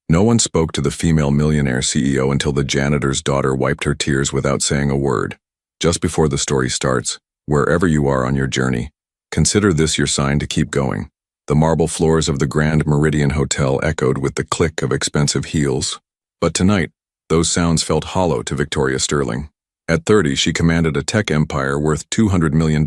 No one spoke to the female millionaire CEO until the janitor's daughter wiped her tears without saying a word. Just before the story starts, wherever you are on your journey, consider this your sign to keep going. The marble floors of the Grand Meridian Hotel echoed with the click of expensive heels. But tonight, those sounds felt hollow to Victoria Sterling. At 30, she commanded a tech empire worth $200 million,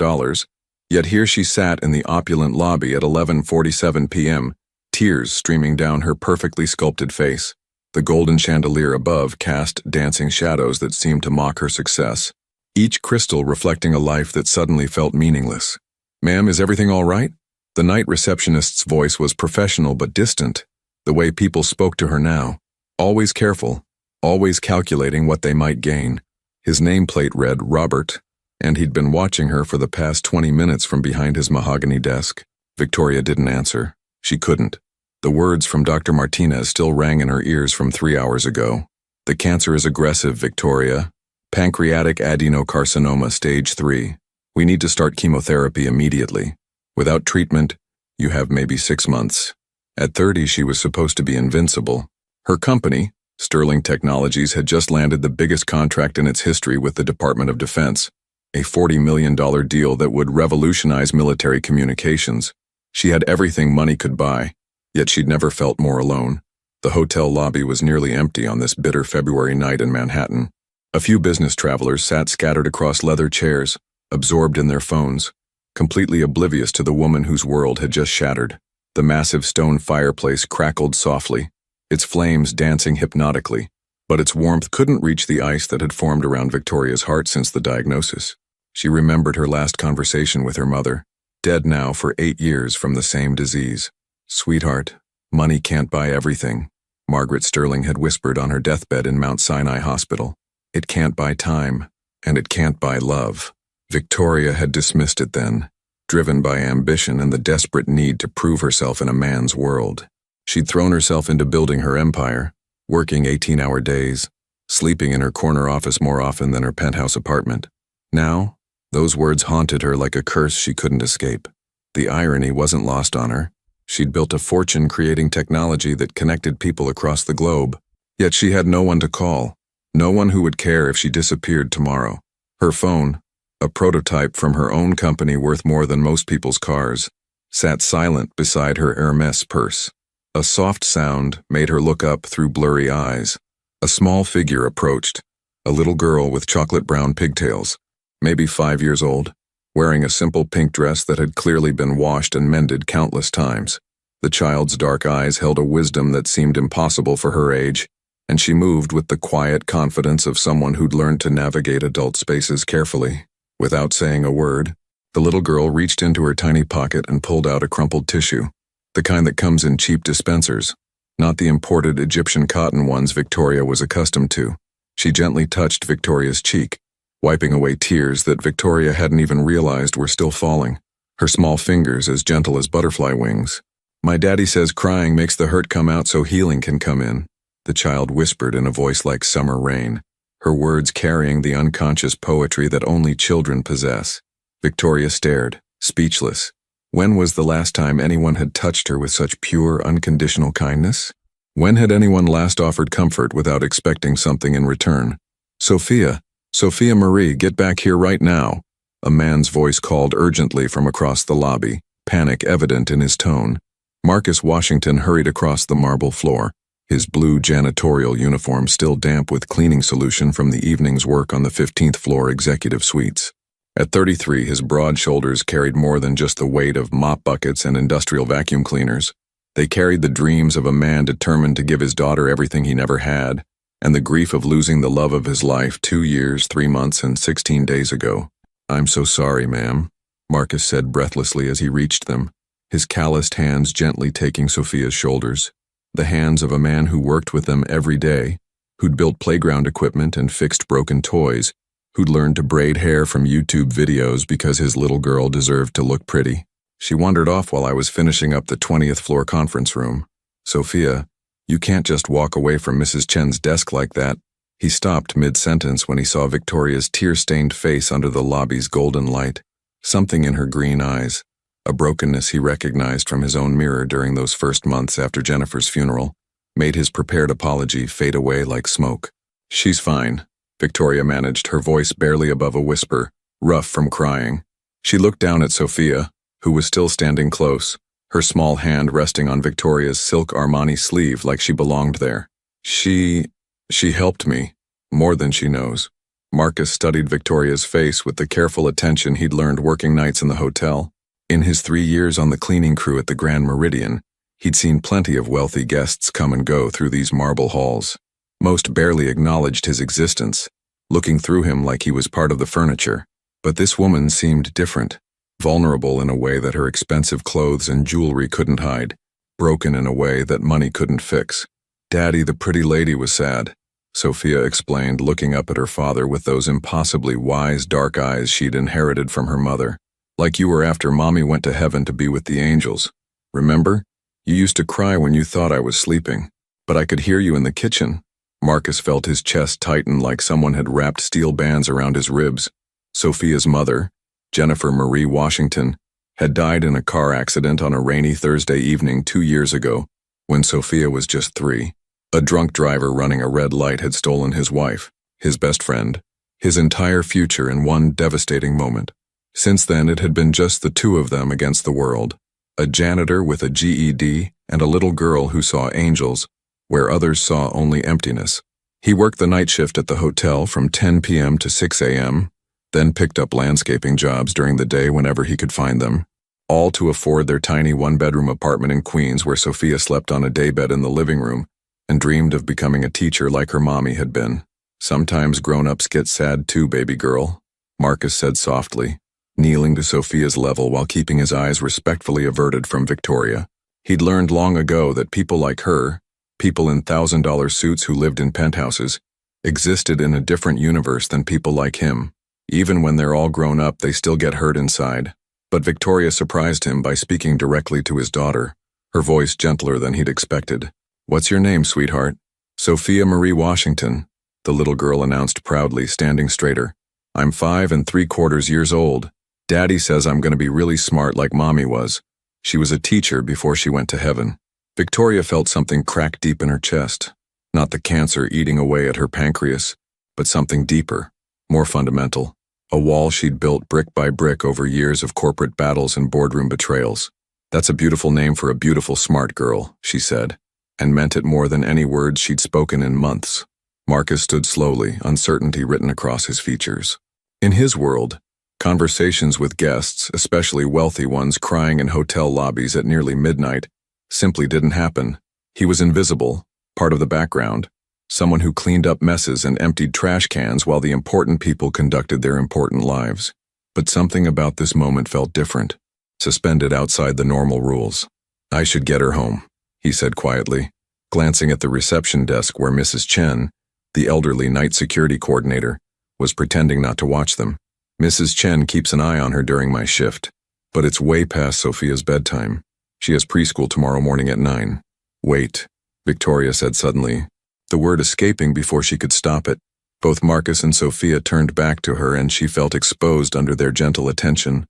yet here she sat in the opulent lobby at 11:47 p.m., tears streaming down her perfectly sculpted face. The golden chandelier above cast dancing shadows that seemed to mock her success, each crystal reflecting a life that suddenly felt meaningless. "Ma'am, is everything all right?" The night receptionist's voice was professional but distant, the way people spoke to her now. Always careful, always calculating what they might gain. His nameplate read Robert, and he'd been watching her for the past 20 minutes from behind his mahogany desk. Victoria didn't answer. She couldn't. The words from Dr. Martinez still rang in her ears from 3 hours ago. "The cancer is aggressive, Victoria. Pancreatic adenocarcinoma stage 3. We need to start chemotherapy immediately. Without treatment, you have maybe 6 months." At 30, she was supposed to be invincible. Her company, Sterling Technologies, had just landed the biggest contract in its history with the Department of Defense, a $40 million deal that would revolutionize military communications. She had everything money could buy, yet she'd never felt more alone. The hotel lobby was nearly empty on this bitter February night in Manhattan. A few business travelers sat scattered across leather chairs, absorbed in their phones, completely oblivious to the woman whose world had just shattered. The massive stone fireplace crackled softly, its flames dancing hypnotically, but its warmth couldn't reach the ice that had formed around Victoria's heart since the diagnosis. She remembered her last conversation with her mother, dead now for 8 years from the same disease. "Sweetheart, money can't buy everything," Margaret Sterling had whispered on her deathbed in Mount Sinai Hospital. "It can't buy time, and it can't buy love." Victoria had dismissed it then, driven by ambition and the desperate need to prove herself in a man's world. She'd thrown herself into building her empire, working 18-hour days, sleeping in her corner office more often than her penthouse apartment. Now, those words haunted her like a curse she couldn't escape. The irony wasn't lost on her. She'd built a fortune creating technology that connected people across the globe, yet she had no one to call, no one who would care if she disappeared tomorrow. Her phone, a prototype from her own company worth more than most people's cars, sat silent beside her Hermes purse. A soft sound made her look up through blurry eyes. A small figure approached, a little girl with chocolate-brown pigtails, maybe 5 years old, wearing a simple pink dress that had clearly been washed and mended countless times. The child's dark eyes held a wisdom that seemed impossible for her age, and she moved with the quiet confidence of someone who'd learned to navigate adult spaces carefully. Without saying a word, the little girl reached into her tiny pocket and pulled out a crumpled tissue, the kind that comes in cheap dispensers, not the imported Egyptian cotton ones Victoria was accustomed to. She gently touched Victoria's cheek, wiping away tears that Victoria hadn't even realized were still falling, her small fingers as gentle as butterfly wings. "My daddy says crying makes the hurt come out so healing can come in," the child whispered in a voice like summer rain, her words carrying the unconscious poetry that only children possess. Victoria stared, speechless. When was the last time anyone had touched her with such pure, unconditional kindness? When had anyone last offered comfort without expecting something in return? "Sophia, Sophia Marie, get back here right now," a man's voice called urgently from across the lobby, panic evident in his tone. Marcus Washington hurried across the marble floor, his blue janitorial uniform still damp with cleaning solution from the evening's work on the 15th floor executive suites. At 33, his broad shoulders carried more than just the weight of mop buckets and industrial vacuum cleaners. They carried the dreams of a man determined to give his daughter everything he never had, and the grief of losing the love of his life 2 years, 3 months, and 16 days ago. "I'm so sorry, ma'am," Marcus said breathlessly as he reached them, his calloused hands gently taking Sophia's shoulders. The hands of a man who worked with them every day, who'd built playground equipment and fixed broken toys, who'd learned to braid hair from YouTube videos because his little girl deserved to look pretty. "She wandered off while I was finishing up the 20th floor conference room. Sophia, you can't just walk away from Mrs. Chen's desk like that." He stopped mid-sentence when he saw Victoria's tear-stained face under the lobby's golden light. Something in her green eyes, a brokenness he recognized from his own mirror during those first months after Jennifer's funeral, made his prepared apology fade away like smoke. "She's fine," Victoria managed, her voice barely above a whisper, rough from crying. She looked down at Sophia, who was still standing close, her small hand resting on Victoria's silk Armani sleeve like she belonged there. She helped me, more than she knows." Marcus studied Victoria's face with the careful attention he'd learned working nights in the hotel. In his 3 years on the cleaning crew at the Grand Meridian, he'd seen plenty of wealthy guests come and go through these marble halls. Most barely acknowledged his existence, looking through him like he was part of the furniture. But this woman seemed different, vulnerable in a way that her expensive clothes and jewelry couldn't hide, broken in a way that money couldn't fix. "Daddy, the pretty lady, was sad," Sophia explained, looking up at her father with those impossibly wise dark eyes she'd inherited from her mother. "Like you were after Mommy went to heaven to be with the angels. Remember? You used to cry when you thought I was sleeping. But I could hear you in the kitchen." Marcus felt his chest tighten like someone had wrapped steel bands around his ribs. Sophia's mother, Jennifer Marie Washington, had died in a car accident on a rainy Thursday evening 2 years ago, when Sophia was just 3. A drunk driver running a red light had stolen his wife, his best friend, his entire future in one devastating moment. Since then, it had been just the two of them against the world. A janitor with a GED and a little girl who saw angels, where others saw only emptiness. He worked the night shift at the hotel from 10 p.m. to 6 a.m., then picked up landscaping jobs during the day whenever he could find them, all to afford their tiny one-bedroom apartment in Queens where Sophia slept on a daybed in the living room and dreamed of becoming a teacher like her mommy had been. "Sometimes grown-ups get sad too, baby girl," Marcus said softly, kneeling to Sophia's level while keeping his eyes respectfully averted from Victoria. He'd learned long ago that people like her, people in $1,000 suits who lived in penthouses, existed in a different universe than people like him. Even when they're all grown up, they still get hurt inside. But Victoria surprised him by speaking directly to his daughter, her voice gentler than he'd expected. "What's your name, sweetheart?" "Sophia Marie Washington," the little girl announced proudly, standing straighter. "I'm 5 3/4 years old. Daddy says I'm going to be really smart like Mommy was. She was a teacher before she went to heaven." Victoria felt something crack deep in her chest. Not the cancer eating away at her pancreas, but something deeper, more fundamental. A wall she'd built brick by brick over years of corporate battles and boardroom betrayals. "That's a beautiful name for a beautiful smart girl," she said, and meant it more than any words she'd spoken in months. Marcus stood slowly, uncertainty written across his features. In his world, conversations with guests, especially wealthy ones crying in hotel lobbies at nearly midnight, simply didn't happen. He was invisible, part of the background, someone who cleaned up messes and emptied trash cans while the important people conducted their important lives. But something about this moment felt different, suspended outside the normal rules. "I should get her home," he said quietly, glancing at the reception desk where Mrs. Chen, the elderly night security coordinator, was pretending not to watch them. "Mrs. Chen keeps an eye on her during my shift, but it's way past Sophia's bedtime. She has preschool tomorrow morning at 9. "Wait," Victoria said suddenly, the word escaping before she could stop it. Both Marcus and Sophia turned back to her and she felt exposed under their gentle attention.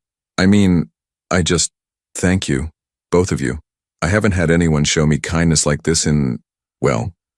Thank you, both of you. I haven't had anyone show me kindness like this in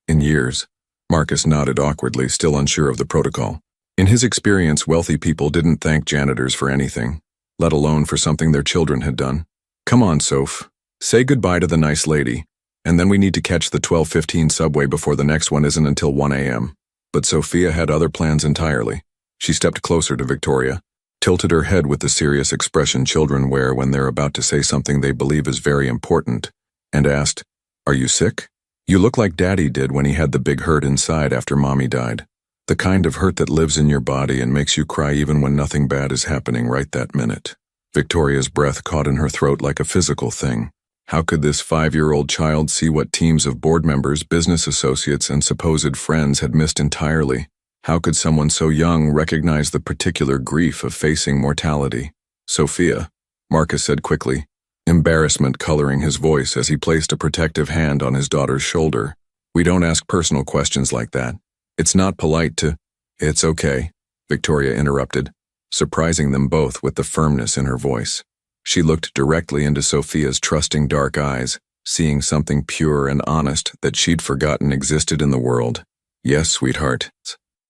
years." Marcus nodded awkwardly, still unsure of the protocol. In his experience, wealthy people didn't thank janitors for anything, let alone for something their children had done. "Come on, Soph. Say goodbye to the nice lady, and then we need to catch the 12:15 subway before the next one isn't until 1 a.m. But Sophia had other plans entirely. She stepped closer to Victoria, tilted her head with the serious expression children wear when they're about to say something they believe is very important, and asked, "Are you sick? You look like Daddy did when he had the big hurt inside after Mommy died. The kind of hurt that lives in your body and makes you cry even when nothing bad is happening right that minute." Victoria's breath caught in her throat like a physical thing. How could this 5-year-old child see what teams of board members, business associates, and supposed friends had missed entirely? How could someone so young recognize the particular grief of facing mortality? "Sophia," Marcus said quickly, embarrassment coloring his voice as he placed a protective hand on his daughter's shoulder. "We don't ask personal questions like that. It's not polite to—" "It's okay," Victoria interrupted, surprising them both with the firmness in her voice. She looked directly into Sophia's trusting dark eyes, seeing something pure and honest that she'd forgotten existed in the world. Yes, sweetheart.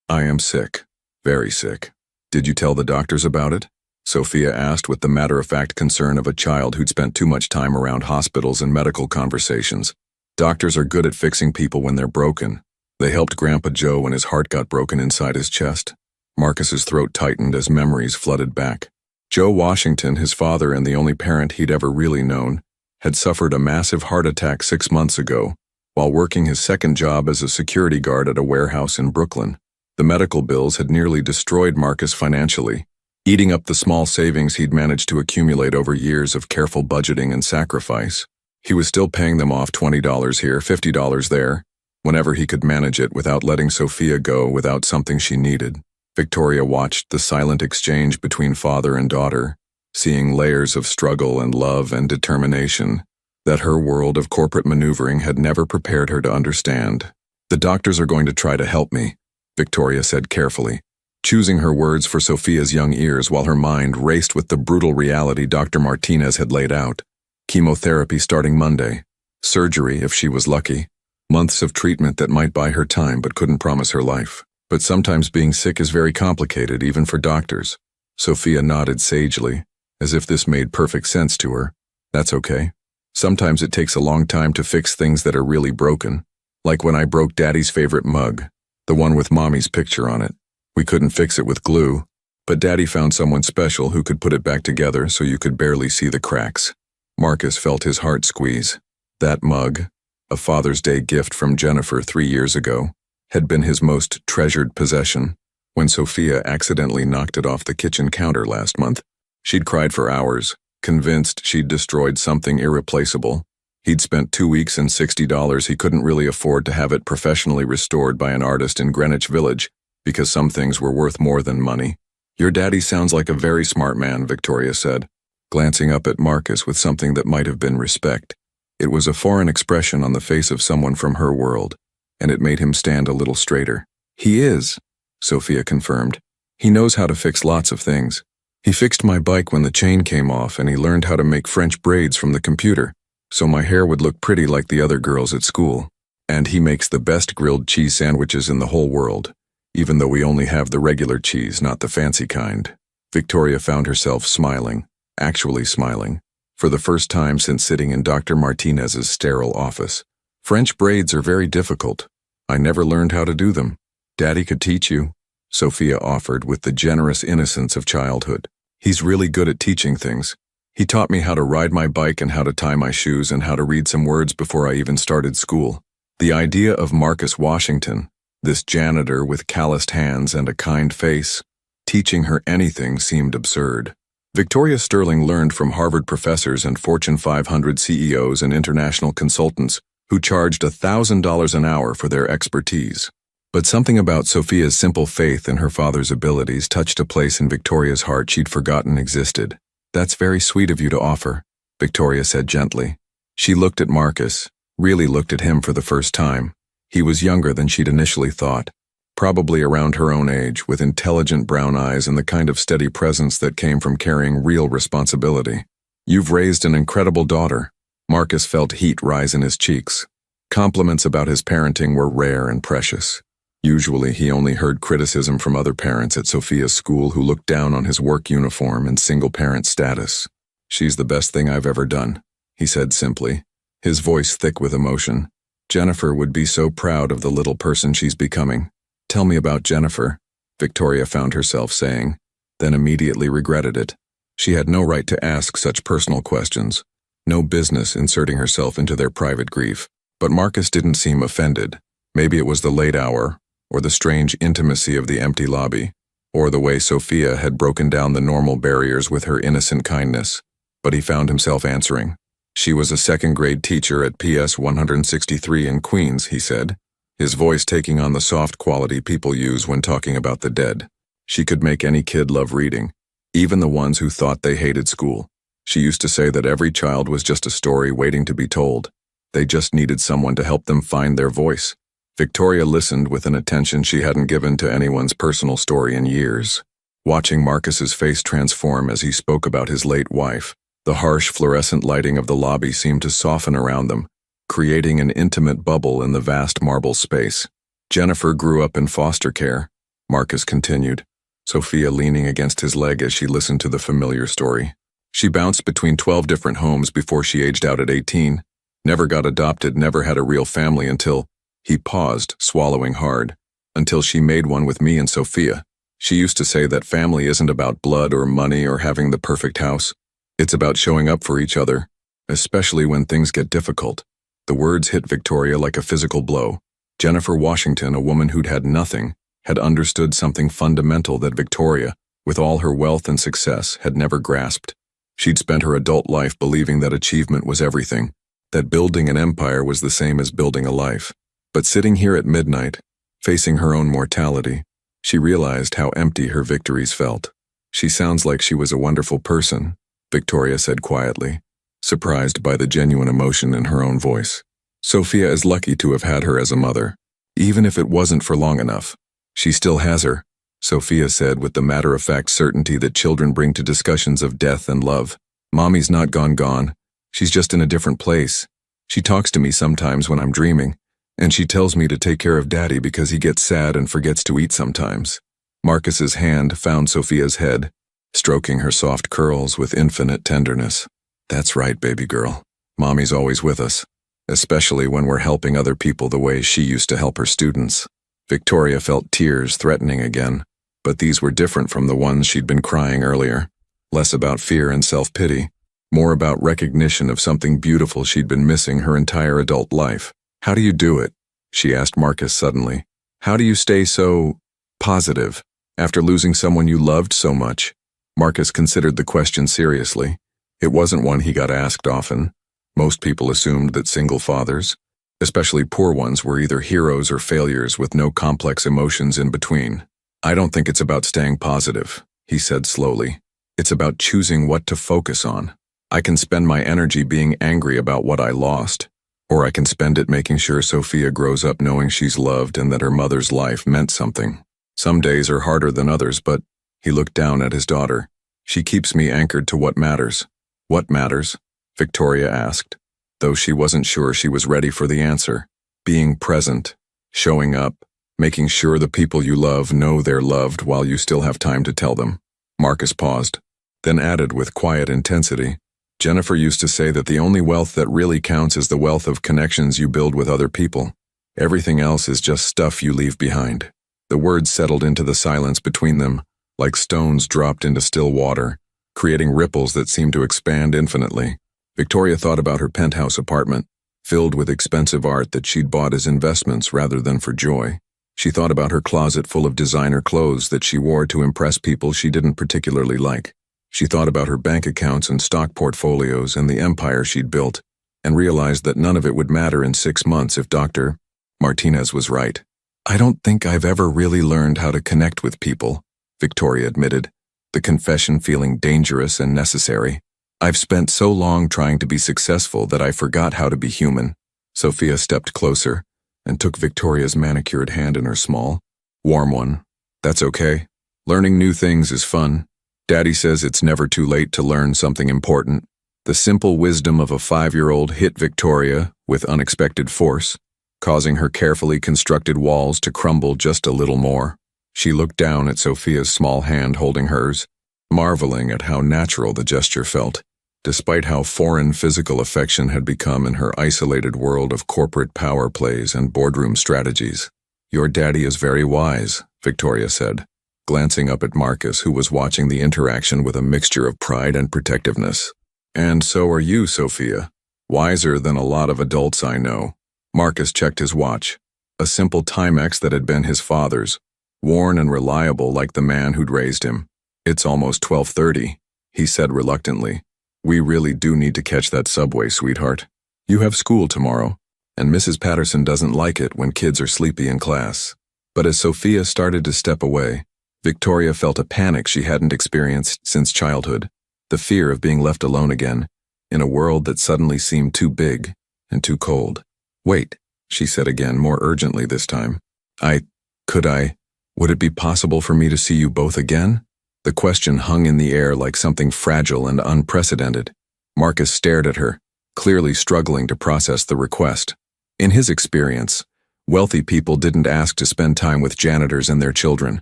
I am sick. Very sick. Did you tell the doctors about it? Sophia asked with the matter-of-fact concern of a child who'd spent too much time around hospitals and medical conversations. Doctors are good at fixing people when they're broken. They helped Grandpa Joe when his heart got broken inside his chest. Marcus's throat tightened as memories flooded back. Joe Washington, his father and the only parent he'd ever really known, had suffered a massive heart attack 6 months ago while working his second job as a security guard at a warehouse in Brooklyn. The medical bills had nearly destroyed Marcus financially, eating up the small savings he'd managed to accumulate over years of careful budgeting and sacrifice. He was still paying them off $20 here, $50 there, whenever he could manage it without letting Sophia go without something she needed. Victoria watched the silent exchange between father and daughter, seeing layers of struggle and love and determination that her world of corporate maneuvering had never prepared her to understand. "The doctors are going to try to help me," Victoria said carefully, choosing her words for Sophia's young ears while her mind raced with the brutal reality Dr. Martinez had laid out. Chemotherapy starting Monday, surgery if she was lucky, months of treatment that might buy her time but couldn't promise her life. But sometimes being sick is very complicated, even for doctors. Sophia nodded sagely, as if this made perfect sense to her. That's okay. Sometimes it takes a long time to fix things that are really broken. Like when I broke Daddy's favorite mug, the one with Mommy's picture on it. We couldn't fix it with glue, but Daddy found someone special who could put it back together so you could barely see the cracks. Marcus felt his heart squeeze. That mug, a Father's Day gift from Jennifer 3 years ago, had been his most treasured possession. When Sophia accidentally knocked it off the kitchen counter last month, she'd cried for hours, convinced she'd destroyed something irreplaceable. He'd spent 2 weeks and $60 he couldn't really afford to have it professionally restored by an artist in Greenwich Village, because some things were worth more than money. "Your daddy sounds like a very smart man," Victoria said, glancing up at Marcus with something that might have been respect. It was a foreign expression on the face of someone from her world, and it made him stand a little straighter. "He is," Sophia confirmed. "He knows how to fix lots of things. He fixed my bike when the chain came off, and he learned how to make French braids from the computer, so my hair would look pretty like the other girls at school. And he makes the best grilled cheese sandwiches in the whole world, even though we only have the regular cheese, not the fancy kind." Victoria found herself smiling, actually smiling, for the first time since sitting in Dr. Martinez's sterile office. "French braids are very difficult. I never learned how to do them. Daddy could teach you," Sophia offered with the generous innocence of childhood. "He's really good at teaching things. He taught me how to ride my bike and how to tie my shoes and how to read some words before I even started school." The idea of Marcus Washington, this janitor with calloused hands and a kind face, teaching her anything seemed absurd. Victoria Sterling learned from Harvard professors and Fortune 500 CEOs and international consultants who charged $1,000 an hour for their expertise. But something about Sophia's simple faith in her father's abilities touched a place in Victoria's heart she'd forgotten existed. "That's very sweet of you to offer," Victoria said gently. She looked at Marcus, really looked at him for the first time. He was younger than she'd initially thought, probably around her own age, with intelligent brown eyes and the kind of steady presence that came from carrying real responsibility. "You've raised an incredible daughter." Marcus felt heat rise in his cheeks. Compliments about his parenting were rare and precious. Usually he only heard criticism from other parents at Sophia's school who looked down on his work uniform and single-parent status. "She's the best thing I've ever done," he said simply, his voice thick with emotion. "Jennifer would be so proud of the little person she's becoming." "Tell me about Jennifer," Victoria found herself saying, then immediately regretted it. She had no right to ask such personal questions, no business inserting herself into their private grief. But Marcus didn't seem offended. Maybe it was the late hour, or the strange intimacy of the empty lobby, or the way Sophia had broken down the normal barriers with her innocent kindness. But he found himself answering. "She was a second-grade teacher at PS 163 in Queens," he said, his voice taking on the soft quality people use when talking about the dead. "She could make any kid love reading, even the ones who thought they hated school. She used to say that every child was just a story waiting to be told. They just needed someone to help them find their voice." Victoria listened with an attention she hadn't given to anyone's personal story in years. Watching Marcus's face transform as he spoke about his late wife, The harsh fluorescent lighting of the lobby seemed to soften around them, creating an intimate bubble in the vast marble space. Jennifer grew up in foster care, Marcus continued, Sophia leaning against his leg as she listened to the familiar story. She bounced between 12 different homes before she aged out at 18, never got adopted, never had a real family until, he paused, swallowing hard, until she made one with me and Sophia. She used to say that family isn't about blood or money or having the perfect house. It's about showing up for each other, especially when things get difficult. The words hit Victoria like a physical blow. Jennifer Washington, a woman who'd had nothing, had understood something fundamental that Victoria, with all her wealth and success, had never grasped. She'd spent her adult life believing that achievement was everything, that building an empire was the same as building a life. But sitting here at midnight, facing her own mortality, she realized how empty her victories felt. She sounds like she was a wonderful person, Victoria said quietly, surprised by the genuine emotion in her own voice. Sophia is lucky to have had her as a mother, even if it wasn't for long enough. She still has her, Sophia said with the matter-of-fact certainty that children bring to discussions of death and love. Mommy's not gone. She's just in a different place. She talks to me sometimes when I'm dreaming, and she tells me to take care of Daddy because he gets sad and forgets to eat sometimes. Marcus's hand found Sophia's head, stroking her soft curls with infinite tenderness. That's right, baby girl. Mommy's always with us, especially when we're helping other people the way she used to help her students. Victoria felt tears threatening again, but these were different from the ones she'd been crying earlier. Less about fear and self-pity, more about recognition of something beautiful she'd been missing her entire adult life. How do you do it? She asked Marcus suddenly. How do you stay so positive after losing someone you loved so much? Marcus considered the question seriously. It wasn't one he got asked often. Most people assumed that single fathers, especially poor ones, were either heroes or failures with no complex emotions in between. I don't think it's about staying positive, he said slowly. It's about choosing what to focus on. I can spend my energy being angry about what I lost, or I can spend it making sure Sophia grows up knowing she's loved and that her mother's life meant something. Some days are harder than others, but he looked down at his daughter. She keeps me anchored to what matters. What matters? Victoria asked, though she wasn't sure she was ready for the answer. Being present, showing up, making sure the people you love know they're loved while you still have time to tell them. Marcus paused, then added with quiet intensity, Jennifer used to say that the only wealth that really counts is the wealth of connections you build with other people. Everything else is just stuff you leave behind. The words settled into the silence between them, like stones dropped into still water, creating ripples that seemed to expand infinitely. Victoria thought about her penthouse apartment, filled with expensive art that she'd bought as investments rather than for joy. She thought about her closet full of designer clothes that she wore to impress people she didn't particularly like. She thought about her bank accounts and stock portfolios and the empire she'd built, and realized that none of it would matter in 6 months if Dr. Martinez was right. I don't think I've ever really learned how to connect with people, Victoria admitted, the confession feeling dangerous and necessary. I've spent so long trying to be successful that I forgot how to be human. Sophia stepped closer and took Victoria's manicured hand in her small, warm one. That's okay. Learning new things is fun. Daddy says it's never too late to learn something important. The simple wisdom of a 5-year-old hit Victoria with unexpected force, causing her carefully constructed walls to crumble just a little more. She looked down at Sophia's small hand holding hers, marveling at how natural the gesture felt, despite how foreign physical affection had become in her isolated world of corporate power plays and boardroom strategies. Your daddy is very wise, Victoria said, glancing up at Marcus, who was watching the interaction with a mixture of pride and protectiveness. And so are you, Sophia. Wiser than a lot of adults I know. Marcus checked his watch, a simple Timex that had been his father's, worn and reliable like the man who'd raised him. It's almost 12:30, he said reluctantly. We really do need to catch that subway, sweetheart. You have school tomorrow, and Mrs. Patterson doesn't like it when kids are sleepy in class. But as Sophia started to step away, Victoria felt a panic she hadn't experienced since childhood, the fear of being left alone again, in a world that suddenly seemed too big and too cold. Wait, she said again, more urgently this time. Would it be possible for me to see you both again? The question hung in the air like something fragile and unprecedented. Marcus stared at her, clearly struggling to process the request. In his experience, wealthy people didn't ask to spend time with janitors and their children.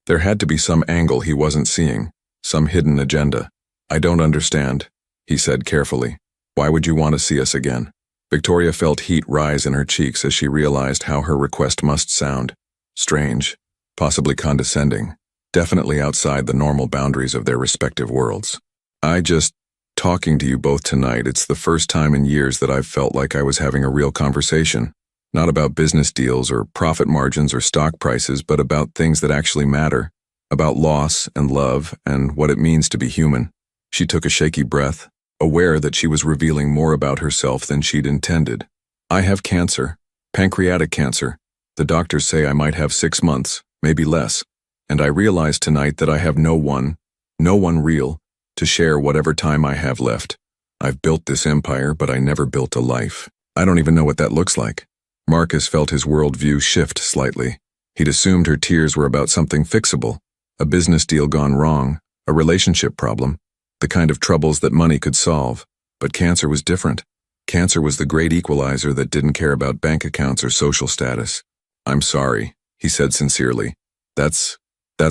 There had to be some angle he wasn't seeing, some hidden agenda. "I don't understand," he said carefully. "Why would you want to see us again?" Victoria felt heat rise in her cheeks as she realized how her request must sound. Strange, possibly condescending, definitely outside the normal boundaries of their respective worlds. Talking to you both tonight, it's the first time in years that I've felt like I was having a real conversation. Not about business deals or profit margins or stock prices, but about things that actually matter. About loss and love and what it means to be human. She took a shaky breath, aware that she was revealing more about herself than she'd intended. "I have cancer, pancreatic cancer. The doctors say I might have 6 months, maybe less. And I realize tonight that I have no one real, to share whatever time I have left. I've built this empire, but I never built a life. I don't even know what that looks like." Marcus felt his worldview shift slightly. He'd assumed her tears were about something fixable, a business deal gone wrong, a relationship problem, the kind of troubles that money could solve. But cancer was different. Cancer was the great equalizer that didn't care about bank accounts or social status. "I'm sorry," he said sincerely. That's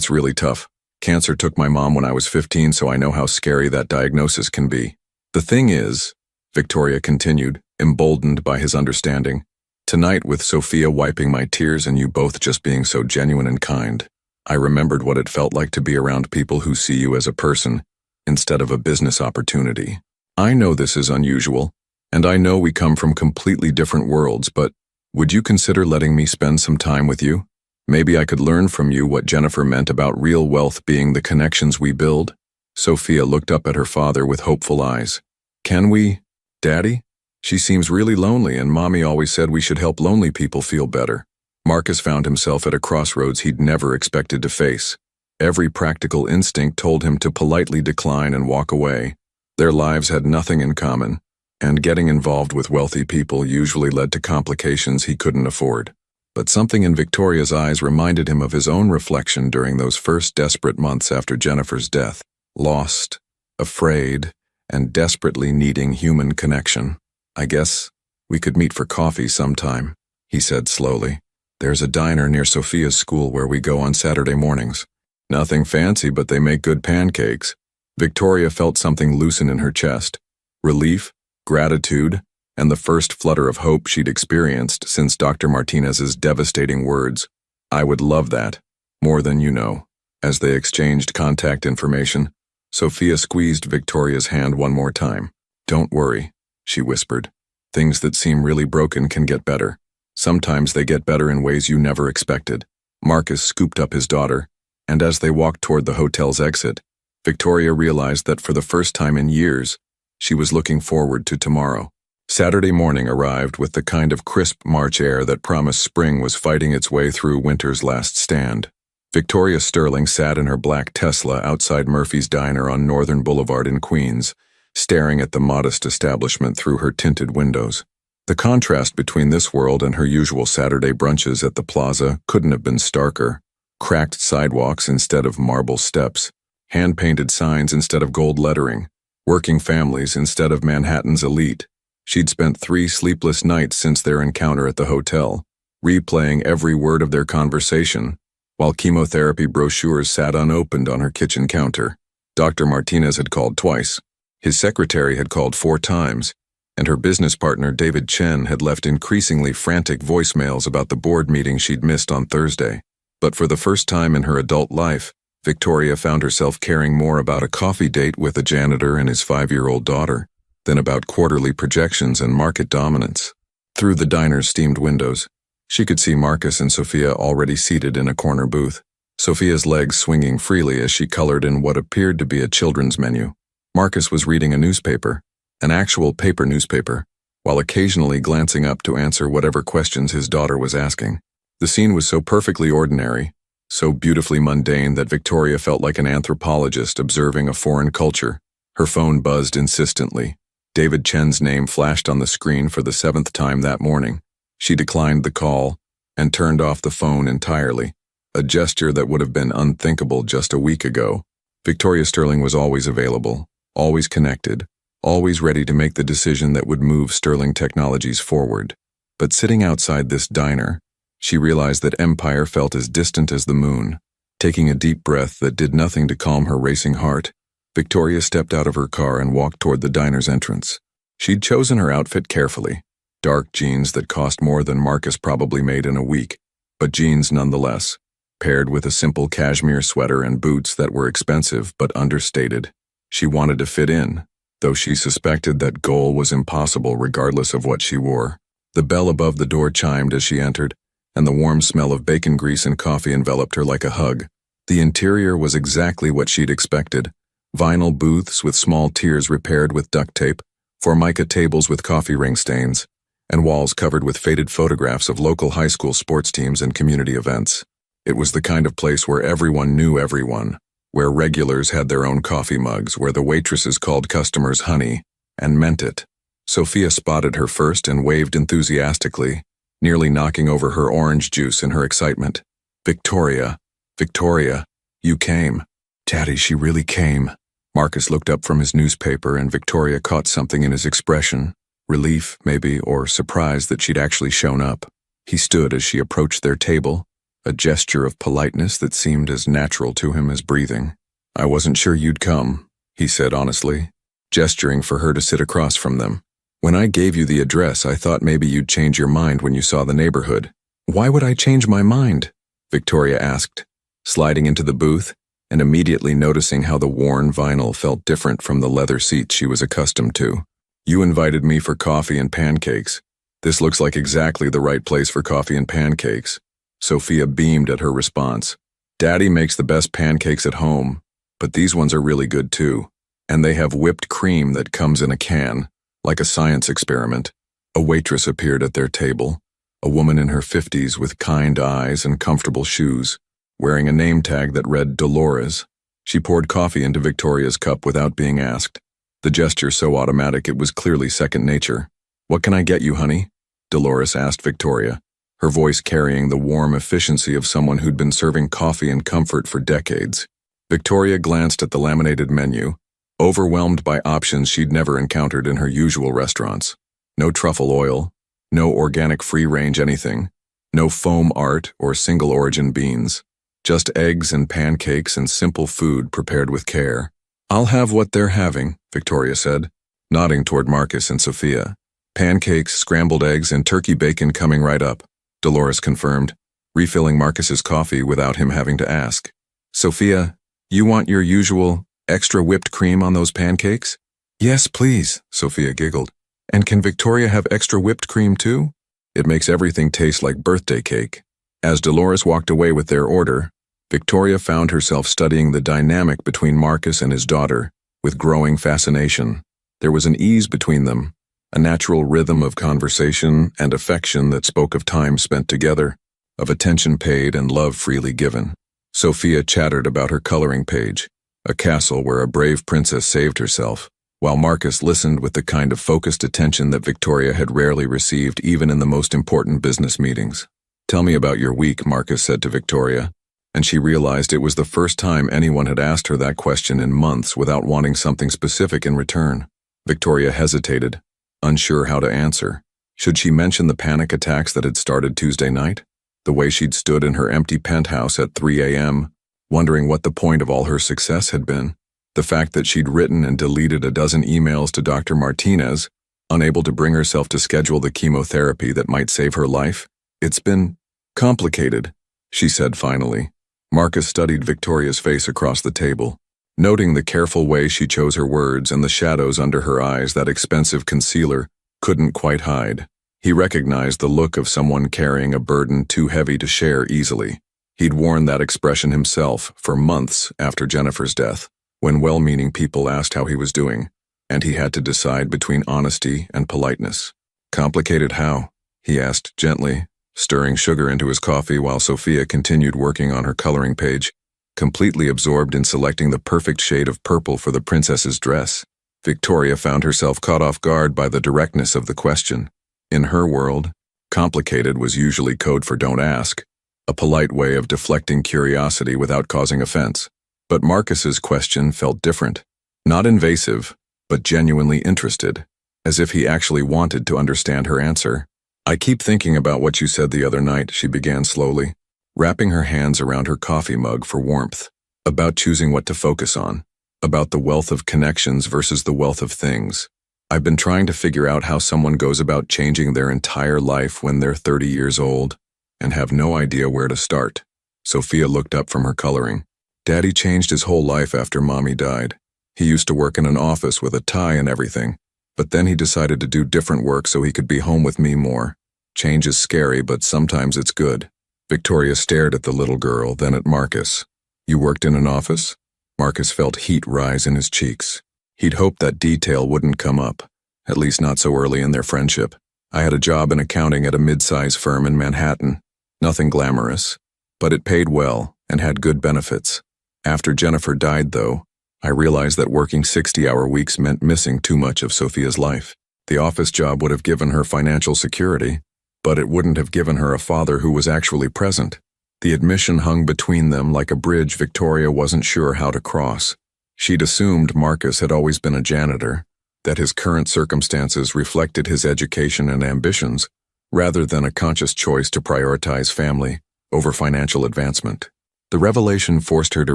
really tough. Cancer took my mom when I was 15, so I know how scary that diagnosis can be. The thing is," Victoria continued, emboldened by his understanding, "tonight with Sophia wiping my tears and you both just being so genuine and kind, I remembered what it felt like to be around people who see you as a person instead of a business opportunity. I know this is unusual, and I know we come from completely different worlds, but would you consider letting me spend some time with you? Maybe I could learn from you what Jennifer meant about real wealth being the connections we build." Sophia looked up at her father with hopeful eyes. "Can we, Daddy? She seems really lonely, and Mommy always said we should help lonely people feel better." Marcus found himself at a crossroads he'd never expected to face. Every practical instinct told him to politely decline and walk away. Their lives had nothing in common, and getting involved with wealthy people usually led to complications he couldn't afford. But something in Victoria's eyes reminded him of his own reflection during those first desperate months after Jennifer's death. Lost, afraid, and desperately needing human connection. "I guess we could meet for coffee sometime," he said slowly. "There's a diner near Sophia's school where we go on Saturday mornings. Nothing fancy, but they make good pancakes." Victoria felt something loosen in her chest. Relief, gratitude, and the first flutter of hope she'd experienced since Dr. Martinez's devastating words, "I would love that, more than you know." As they exchanged contact information, Sophia squeezed Victoria's hand one more time. "Don't worry," she whispered. "Things that seem really broken can get better. Sometimes they get better in ways you never expected." Marcus scooped up his daughter, and as they walked toward the hotel's exit, Victoria realized that for the first time in years, she was looking forward to tomorrow. Saturday morning arrived with the kind of crisp March air that promised spring was fighting its way through winter's last stand. Victoria Sterling sat in her black Tesla outside Murphy's Diner on Northern Boulevard in Queens, staring at the modest establishment through her tinted windows. The contrast between this world and her usual Saturday brunches at the plaza couldn't have been starker. Cracked sidewalks instead of marble steps, hand-painted signs instead of gold lettering, working families instead of Manhattan's elite. She'd spent 3 sleepless nights since their encounter at the hotel, replaying every word of their conversation, while chemotherapy brochures sat unopened on her kitchen counter. Dr. Martinez had called twice. His secretary had called 4 times, and her business partner David Chen had left increasingly frantic voicemails about the board meeting she'd missed on Thursday. But for the first time in her adult life, Victoria found herself caring more about a coffee date with a janitor and his 5-year-old daughter than about quarterly projections and market dominance. Through the diner's steamed windows, she could see Marcus and Sophia already seated in a corner booth, Sophia's legs swinging freely as she colored in what appeared to be a children's menu. Marcus was reading a newspaper, an actual paper newspaper, while occasionally glancing up to answer whatever questions his daughter was asking. The scene was so perfectly ordinary, so beautifully mundane that Victoria felt like an anthropologist observing a foreign culture. Her phone buzzed insistently. David Chen's name flashed on the screen for the 7th time that morning. She declined the call and turned off the phone entirely, a gesture that would have been unthinkable just a week ago. Victoria Sterling was always available, always connected, always ready to make the decision that would move Sterling Technologies forward. But sitting outside this diner, she realized that Empire felt as distant as the moon. Taking a deep breath that did nothing to calm her racing heart, Victoria stepped out of her car and walked toward the diner's entrance. She'd chosen her outfit carefully. Dark jeans that cost more than Marcus probably made in a week, but jeans nonetheless, paired with a simple cashmere sweater and boots that were expensive but understated. She wanted to fit in, though she suspected that goal was impossible regardless of what she wore. The bell above the door chimed as she entered, and the warm smell of bacon grease and coffee enveloped her like a hug. The interior was exactly what she'd expected. Vinyl booths with small tiers repaired with duct tape, formica tables with coffee ring stains, and walls covered with faded photographs of local high school sports teams and community events. It was the kind of place where everyone knew everyone, where regulars had their own coffee mugs, where the waitresses called customers honey, and meant it. Sophia spotted her first and waved enthusiastically, nearly knocking over her orange juice in her excitement. Victoria, Victoria, you came. Daddy, she really came. Marcus looked up from his newspaper and Victoria caught something in his expression, relief maybe, or surprise that she'd actually shown up. He stood as she approached their table, a gesture of politeness that seemed as natural to him as breathing. I wasn't sure you'd come, he said honestly, gesturing for her to sit across from them. When I gave you the address, I thought maybe you'd change your mind when you saw the neighborhood. Why would I change my mind? Victoria asked, sliding into the booth and immediately noticing how the worn vinyl felt different from the leather seats she was accustomed to. You invited me for coffee and pancakes. This looks like exactly the right place for coffee and pancakes. Sophia beamed at her response. Daddy makes the best pancakes at home, but these ones are really good too. And they have whipped cream that comes in a can, like a science experiment. A waitress appeared at their table, a woman in her 50s with kind eyes and comfortable shoes, wearing a name tag that read Dolores. She poured coffee into Victoria's cup without being asked, the gesture so automatic it was clearly second nature. What can I get you, honey? Dolores asked Victoria, her voice carrying the warm efficiency of someone who'd been serving coffee and comfort for decades. Victoria glanced at the laminated menu, overwhelmed by options she'd never encountered in her usual restaurants. No truffle oil, no organic free-range anything, no foam art or single-origin beans. Just eggs and pancakes and simple food prepared with care. I'll have what they're having, Victoria said, nodding toward Marcus and Sophia. Pancakes, scrambled eggs, and turkey bacon coming right up, Dolores confirmed, refilling Marcus's coffee without him having to ask. Sophia, you want your usual extra whipped cream on those pancakes? Yes, please, Sophia giggled. And can Victoria have extra whipped cream too? It makes everything taste like birthday cake. As Dolores walked away with their order, Victoria found herself studying the dynamic between Marcus and his daughter with growing fascination. There was an ease between them, a natural rhythm of conversation and affection that spoke of time spent together, of attention paid and love freely given. Sophia chattered about her coloring page, a castle where a brave princess saved herself, while Marcus listened with the kind of focused attention that Victoria had rarely received even in the most important business meetings. Tell me about your week, Marcus said to Victoria, and she realized it was the first time anyone had asked her that question in months without wanting something specific in return. Victoria hesitated, unsure how to answer. Should she mention the panic attacks that had started Tuesday night? The way she'd stood in her empty penthouse at 3 a.m., wondering what the point of all her success had been. The fact that she'd written and deleted a dozen emails to Dr. Martinez, unable to bring herself to schedule the chemotherapy that might save her life. It's been complicated, she said finally. Marcus studied Victoria's face across the table, noting the careful way she chose her words and the shadows under her eyes that expensive concealer couldn't quite hide. He recognized the look of someone carrying a burden too heavy to share easily. He'd worn that expression himself for months after Jennifer's death, when well-meaning people asked how he was doing, and he had to decide between honesty and politeness. Complicated how? He asked gently, stirring sugar into his coffee while Sophia continued working on her coloring page, completely absorbed in selecting the perfect shade of purple for the princess's dress. Victoria found herself caught off guard by the directness of the question. In her world, complicated was usually code for don't ask, a polite way of deflecting curiosity without causing offense. But Marcus's question felt different. Not invasive, but genuinely interested, as if he actually wanted to understand her answer. "I keep thinking about what you said the other night," she began slowly, wrapping her hands around her coffee mug for warmth. "About choosing what to focus on. About the wealth of connections versus the wealth of things. I've been trying to figure out how someone goes about changing their entire life when they're 30 years old, and have no idea where to start." Sophia looked up from her coloring. "Daddy changed his whole life after Mommy died. He used to work in an office with a tie and everything, but then he decided to do different work so he could be home with me more. Change is scary, but sometimes it's good." Victoria stared at the little girl, then at Marcus. "You worked in an office?" Marcus felt heat rise in his cheeks. He'd hoped that detail wouldn't come up, at least not so early in their friendship. "I had a job in accounting at a mid-size firm in Manhattan. Nothing glamorous, but it paid well and had good benefits. After Jennifer died, though, I realized that working 60-hour weeks meant missing too much of Sophia's life. The office job would have given her financial security, but it wouldn't have given her a father who was actually present. The admission hung between them like a bridge Victoria wasn't sure how to cross. She'd assumed Marcus had always been a janitor, that his current circumstances reflected his education and ambitions, rather than a conscious choice to prioritize family over financial advancement. The revelation forced her to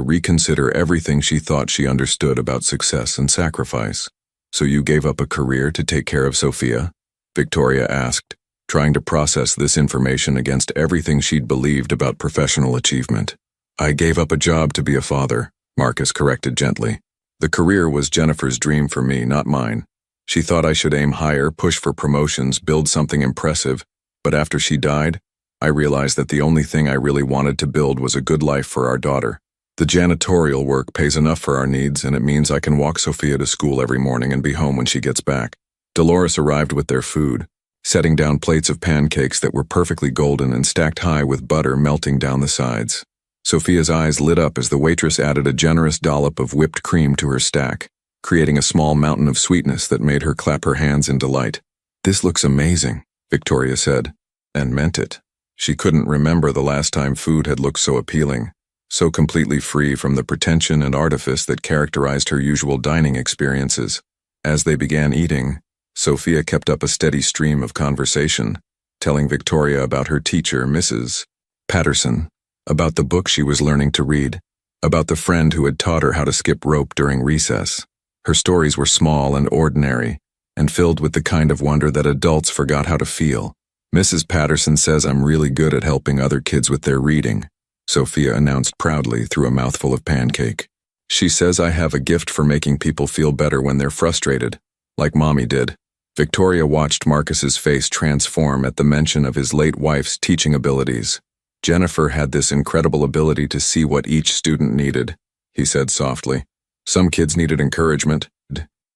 reconsider everything she thought she understood about success and sacrifice. "So you gave up a career to take care of Sophia?" Victoria asked, trying to process this information against everything she'd believed about professional achievement. "I gave up a job to be a father," Marcus corrected gently. "The career was Jennifer's dream for me, not mine. She thought I should aim higher, push for promotions, build something impressive, but after she died, I realized that the only thing I really wanted to build was a good life for our daughter. The janitorial work pays enough for our needs, and it means I can walk Sophia to school every morning and be home when she gets back." Dolores arrived with their food, setting down plates of pancakes that were perfectly golden and stacked high with butter melting down the sides. Sophia's eyes lit up as the waitress added a generous dollop of whipped cream to her stack, creating a small mountain of sweetness that made her clap her hands in delight. "This looks amazing," Victoria said, and meant it. She couldn't remember the last time food had looked so appealing, so completely free from the pretension and artifice that characterized her usual dining experiences. As they began eating, Sophia kept up a steady stream of conversation, telling Victoria about her teacher, Mrs. Patterson, about the book she was learning to read, about the friend who had taught her how to skip rope during recess. Her stories were small and ordinary, and filled with the kind of wonder that adults forgot how to feel. "Mrs. Patterson says I'm really good at helping other kids with their reading," Sophia announced proudly through a mouthful of pancake. "She says I have a gift for making people feel better when they're frustrated, like Mommy did." Victoria watched Marcus's face transform at the mention of his late wife's teaching abilities. "Jennifer had this incredible ability to see what each student needed," he said softly. "Some kids needed encouragement,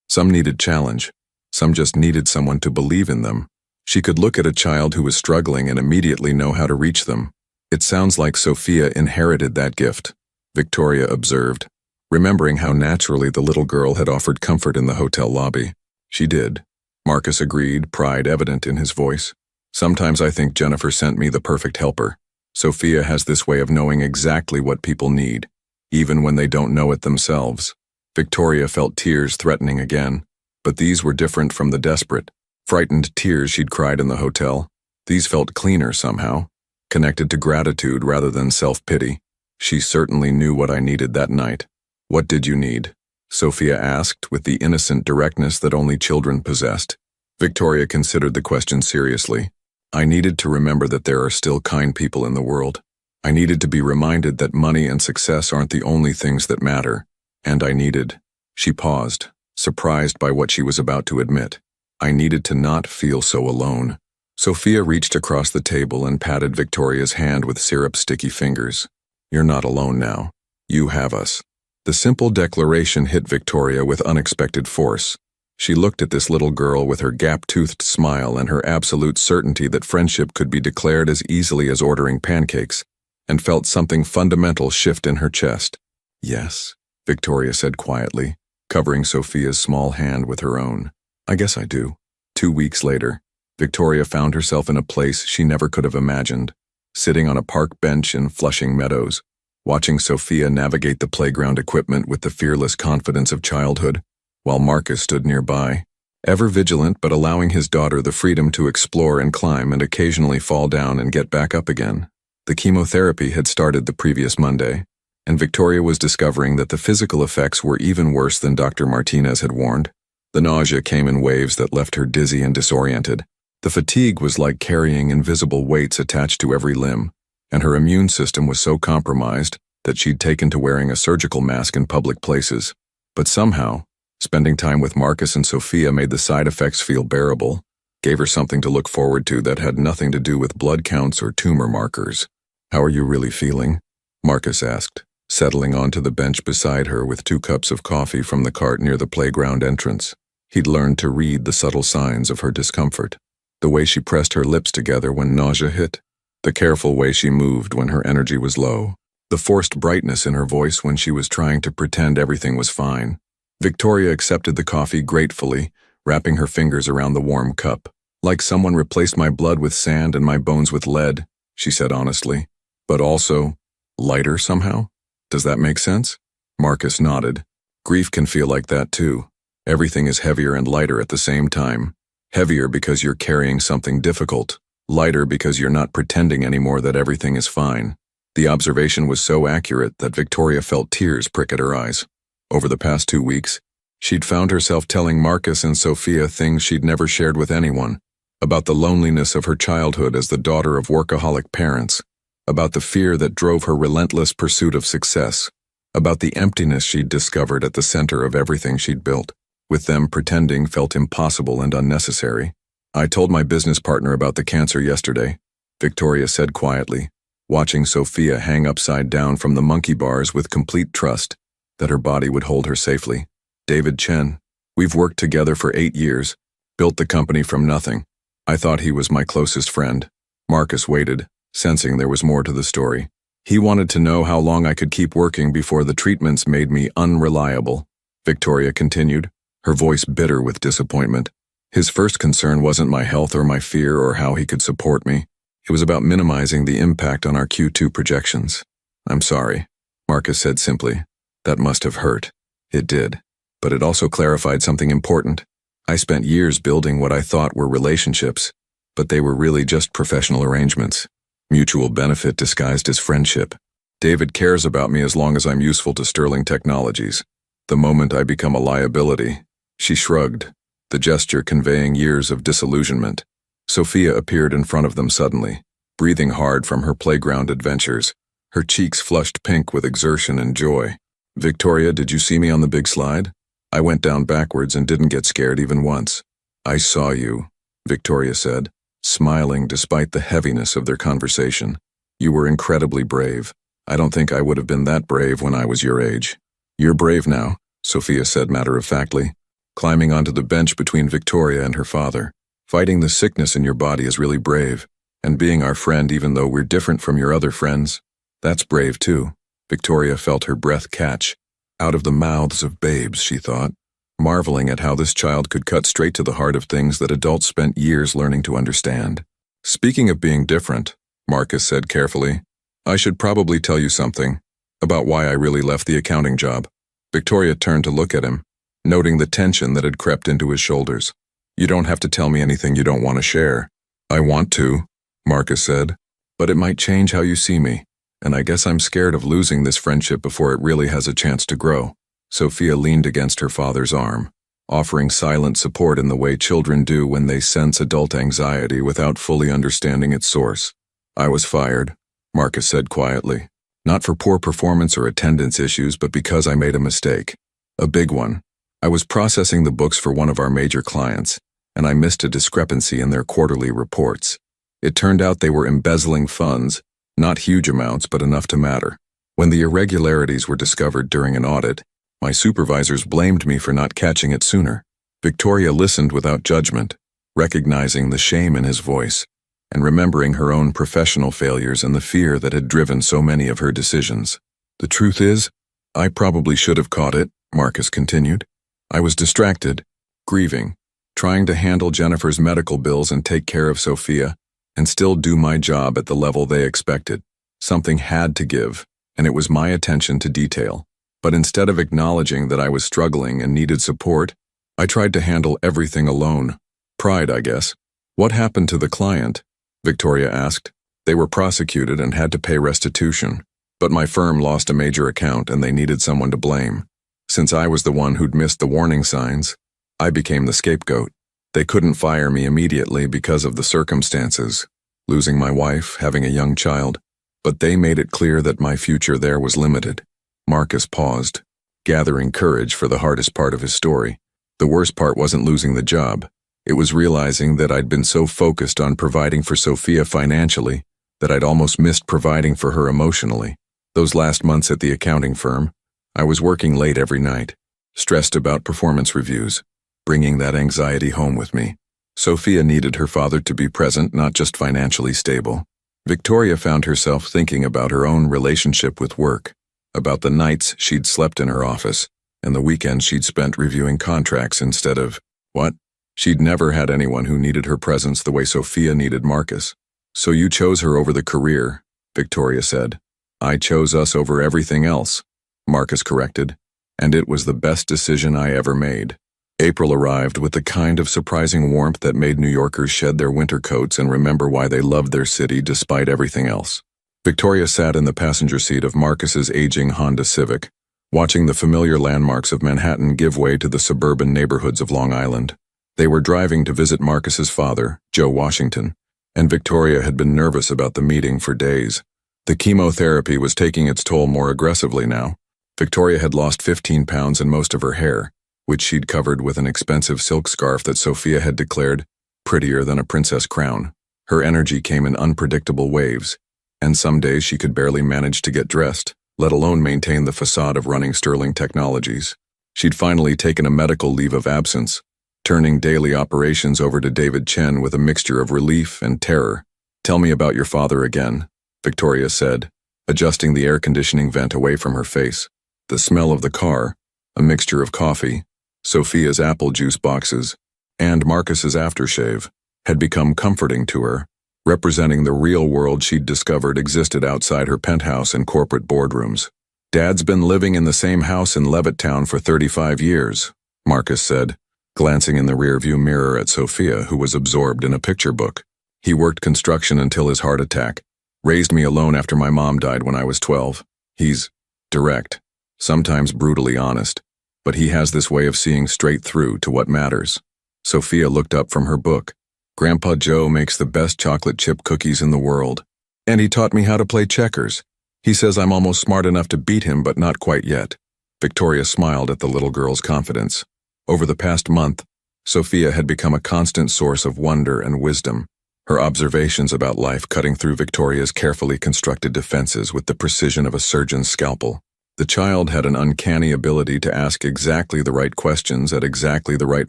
some needed challenge, some just needed someone to believe in them. She could look at a child who was struggling and immediately know how to reach them. It sounds like Sophia inherited that gift," Victoria observed, remembering how naturally the little girl had offered comfort in the hotel lobby. "She did," Marcus agreed, pride evident in his voice. "Sometimes I think Jennifer sent me the perfect helper. Sophia has this way of knowing exactly what people need, even when they don't know it themselves." Victoria felt tears threatening again, but these were different from the desperate, frightened tears she'd cried in the hotel. These felt cleaner somehow, connected to gratitude rather than self-pity. "She certainly knew what I needed that night." "What did you need?" Sophia asked with the innocent directness that only children possessed. Victoria considered the question seriously. "I needed to remember that there are still kind people in the world. I needed to be reminded that money and success aren't the only things that matter. And I needed—" She paused, surprised by what she was about to admit. "I needed to not feel so alone." Sophia reached across the table and patted Victoria's hand with syrup-sticky fingers. "You're not alone now. You have us." The simple declaration hit Victoria with unexpected force. She looked at this little girl with her gap-toothed smile and her absolute certainty that friendship could be declared as easily as ordering pancakes, and felt something fundamental shift in her chest. "Yes," Victoria said quietly, covering Sophia's small hand with her own. "I guess I do." 2 weeks later, Victoria found herself in a place she never could have imagined, sitting on a park bench in Flushing Meadows, watching Sophia navigate the playground equipment with the fearless confidence of childhood. while Marcus stood nearby, ever vigilant but allowing his daughter the freedom to explore and climb and occasionally fall down and get back up again. The chemotherapy had started the previous Monday, and Victoria was discovering that the physical effects were even worse than Dr. Martinez had warned. The nausea came in waves that left her dizzy and disoriented. The fatigue was like carrying invisible weights attached to every limb, and her immune system was so compromised that she'd taken to wearing a surgical mask in public places. But somehow, spending time with Marcus and Sophia made the side effects feel bearable, gave her something to look forward to that had nothing to do with blood counts or tumor markers. "How are you really feeling?" Marcus asked, settling onto the bench beside her with 2 cups of coffee from the cart near the playground entrance. He'd learned to read the subtle signs of her discomfort. The way she pressed her lips together when nausea hit, the careful way she moved when her energy was low, the forced brightness in her voice when she was trying to pretend everything was fine. Victoria accepted the coffee gratefully, wrapping her fingers around the warm cup. "Like someone replaced my blood with sand and my bones with lead," she said honestly. "But also, lighter somehow? Does that make sense?" Marcus nodded. "Grief can feel like that too. Everything is heavier and lighter at the same time. Heavier because you're carrying something difficult. Lighter because you're not pretending anymore that everything is fine." The observation was so accurate that Victoria felt tears prick at her eyes. Over the past 2 weeks, she'd found herself telling Marcus and Sophia things she'd never shared with anyone, about the loneliness of her childhood as the daughter of workaholic parents, about the fear that drove her relentless pursuit of success, about the emptiness she'd discovered at the center of everything she'd built. With them, pretending felt impossible and unnecessary. "I told my business partner about the cancer yesterday," Victoria said quietly, watching Sophia hang upside down from the monkey bars with complete trust that her body would hold her safely. "David Chen. We've worked together for 8 years, built the company from nothing. I thought he was my closest friend." Marcus waited, sensing there was more to the story. He wanted to know how long I could keep working before the treatments made me unreliable. Victoria continued, her voice bitter with disappointment. "His first concern wasn't my health or my fear or how he could support me. It was about minimizing the impact on our Q2 projections." "I'm sorry," Marcus said simply. "That must have hurt." It did. But it also clarified something important. I spent years building what I thought were relationships, but they were really just professional arrangements. Mutual benefit disguised as friendship. David cares about me as long as I'm useful to Sterling Technologies. The moment I become a liability, she shrugged, the gesture conveying years of disillusionment. Sophia appeared in front of them suddenly, breathing hard from her playground adventures, her cheeks flushed pink with exertion and joy. "Victoria, did you see me on the big slide? I went down backwards and didn't get scared even once." "I saw you," Victoria said, smiling despite the heaviness of their conversation. "You were incredibly brave. I don't think I would have been that brave when I was your age." "You're brave now," Sophia said matter-of-factly, climbing onto the bench between Victoria and her father. "Fighting the sickness in your body is really brave, and being our friend even though we're different from your other friends, that's brave too." Victoria felt her breath catch. Out of the mouths of babes, she thought, marveling at how this child could cut straight to the heart of things that adults spent years learning to understand. "Speaking of being different," Marcus said carefully, "I should probably tell you something about why I really left the accounting job." Victoria turned to look at him, noting the tension that had crept into his shoulders. "You don't have to tell me anything you don't want to share." "I want to," Marcus said, "but it might change how you see me, and I guess I'm scared of losing this friendship before it really has a chance to grow." Sophia leaned against her father's arm, offering silent support in the way children do when they sense adult anxiety without fully understanding its source. "I was fired," Marcus said quietly. "Not for poor performance or attendance issues, but because I made a mistake. A big one. I was processing the books for one of our major clients, and I missed a discrepancy in their quarterly reports. It turned out they were embezzling funds, not huge amounts, but enough to matter. When the irregularities were discovered during an audit, my supervisors blamed me for not catching it sooner." Victoria listened without judgment, recognizing the shame in his voice, and remembering her own professional failures and the fear that had driven so many of her decisions. "The truth is, I probably should have caught it," Marcus continued. "I was distracted, grieving, trying to handle Jennifer's medical bills and take care of Sophia, and still do my job at the level they expected. Something had to give, and it was my attention to detail. But instead of acknowledging that I was struggling and needed support, I tried to handle everything alone. Pride, I guess. What happened to the client? Victoria asked. They were prosecuted and had to pay restitution. But my firm lost a major account and they needed someone to blame. Since I was the one who'd missed the warning signs, I became the scapegoat. They couldn't fire me immediately because of the circumstances, losing my wife, having a young child, but they made it clear that my future there was limited. Marcus paused, gathering courage for the hardest part of his story. The worst part wasn't losing the job. It was realizing that I'd been so focused on providing for Sophia financially that I'd almost missed providing for her emotionally. Those last months at the accounting firm, I was working late every night, stressed about performance reviews, bringing that anxiety home with me. Sophia needed her father to be present, not just financially stable. Victoria found herself thinking about her own relationship with work, about the nights she'd slept in her office, and the weekends she'd spent reviewing contracts instead of, what? She'd never had anyone who needed her presence the way Sophia needed Marcus. So you chose her over the career, Victoria said. I chose us over everything else, Marcus corrected, and it was the best decision I ever made. April arrived with the kind of surprising warmth that made New Yorkers shed their winter coats and remember why they loved their city despite everything else. Victoria sat in the passenger seat of Marcus's aging Honda Civic, watching the familiar landmarks of Manhattan give way to the suburban neighborhoods of Long Island. They were driving to visit Marcus's father, Joe Washington, and Victoria had been nervous about the meeting for days. The chemotherapy was taking its toll more aggressively now. Victoria had lost 15 pounds and most of her hair, which she'd covered with an expensive silk scarf that Sophia had declared prettier than a princess crown. Her energy came in unpredictable waves, and some days she could barely manage to get dressed, let alone maintain the facade of running Sterling Technologies. She'd finally taken a medical leave of absence, turning daily operations over to David Chen with a mixture of relief and terror. Tell me about your father again, Victoria said, adjusting the air conditioning vent away from her face. The smell of the car, a mixture of coffee, Sophia's apple juice boxes, and Marcus's aftershave, had become comforting to her, representing the real world she'd discovered existed outside her penthouse and corporate boardrooms. Dad's been living in the same house in Levittown for 35 years, Marcus said, glancing in the rearview mirror at Sophia, who was absorbed in a picture book. He worked construction until his heart attack, raised me alone after my mom died when I was 12. He's direct, sometimes brutally honest, but he has this way of seeing straight through to what matters. Sophia looked up from her book. Grandpa Joe makes the best chocolate chip cookies in the world. And he taught me how to play checkers. He says I'm almost smart enough to beat him, but not quite yet. Victoria smiled at the little girl's confidence. Over the past month, Sophia had become a constant source of wonder and wisdom, her observations about life cutting through Victoria's carefully constructed defenses with the precision of a surgeon's scalpel. The child had an uncanny ability to ask exactly the right questions at exactly the right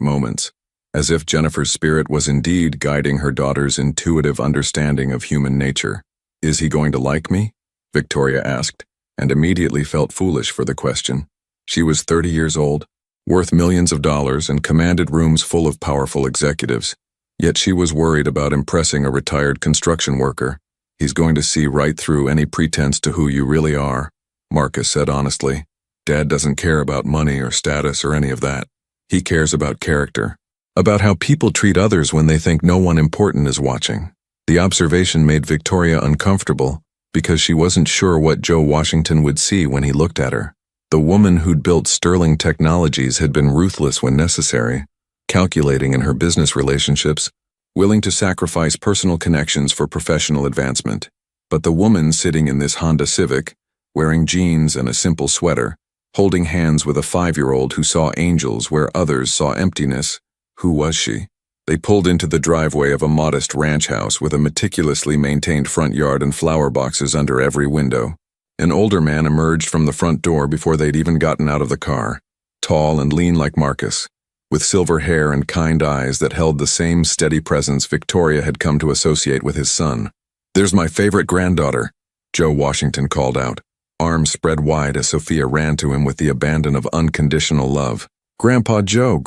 moments, as if Jennifer's spirit was indeed guiding her daughter's intuitive understanding of human nature. Is he going to like me? Victoria asked, and immediately felt foolish for the question. She was 30 years old, worth millions of dollars, and commanded rooms full of powerful executives. Yet she was worried about impressing a retired construction worker. He's going to see right through any pretense to who you really are, Marcus said honestly. Dad doesn't care about money or status or any of that. He cares about character, about how people treat others when they think no one important is watching. The observation made Victoria uncomfortable because she wasn't sure what Joe Washington would see when he looked at her. The woman who'd built Sterling Technologies had been ruthless when necessary, calculating in her business relationships, willing to sacrifice personal connections for professional advancement. But the woman sitting in this Honda Civic, wearing jeans and a simple sweater, holding hands with a 5-year-old who saw angels where others saw emptiness, who was she? They pulled into the driveway of a modest ranch house with a meticulously maintained front yard and flower boxes under every window. An older man emerged from the front door before they'd even gotten out of the car, tall and lean like Marcus, with silver hair and kind eyes that held the same steady presence Victoria had come to associate with his son. "There's my favorite granddaughter," Joe Washington called out, arms spread wide as Sophia ran to him with the abandon of unconditional love. Grandpa Joe,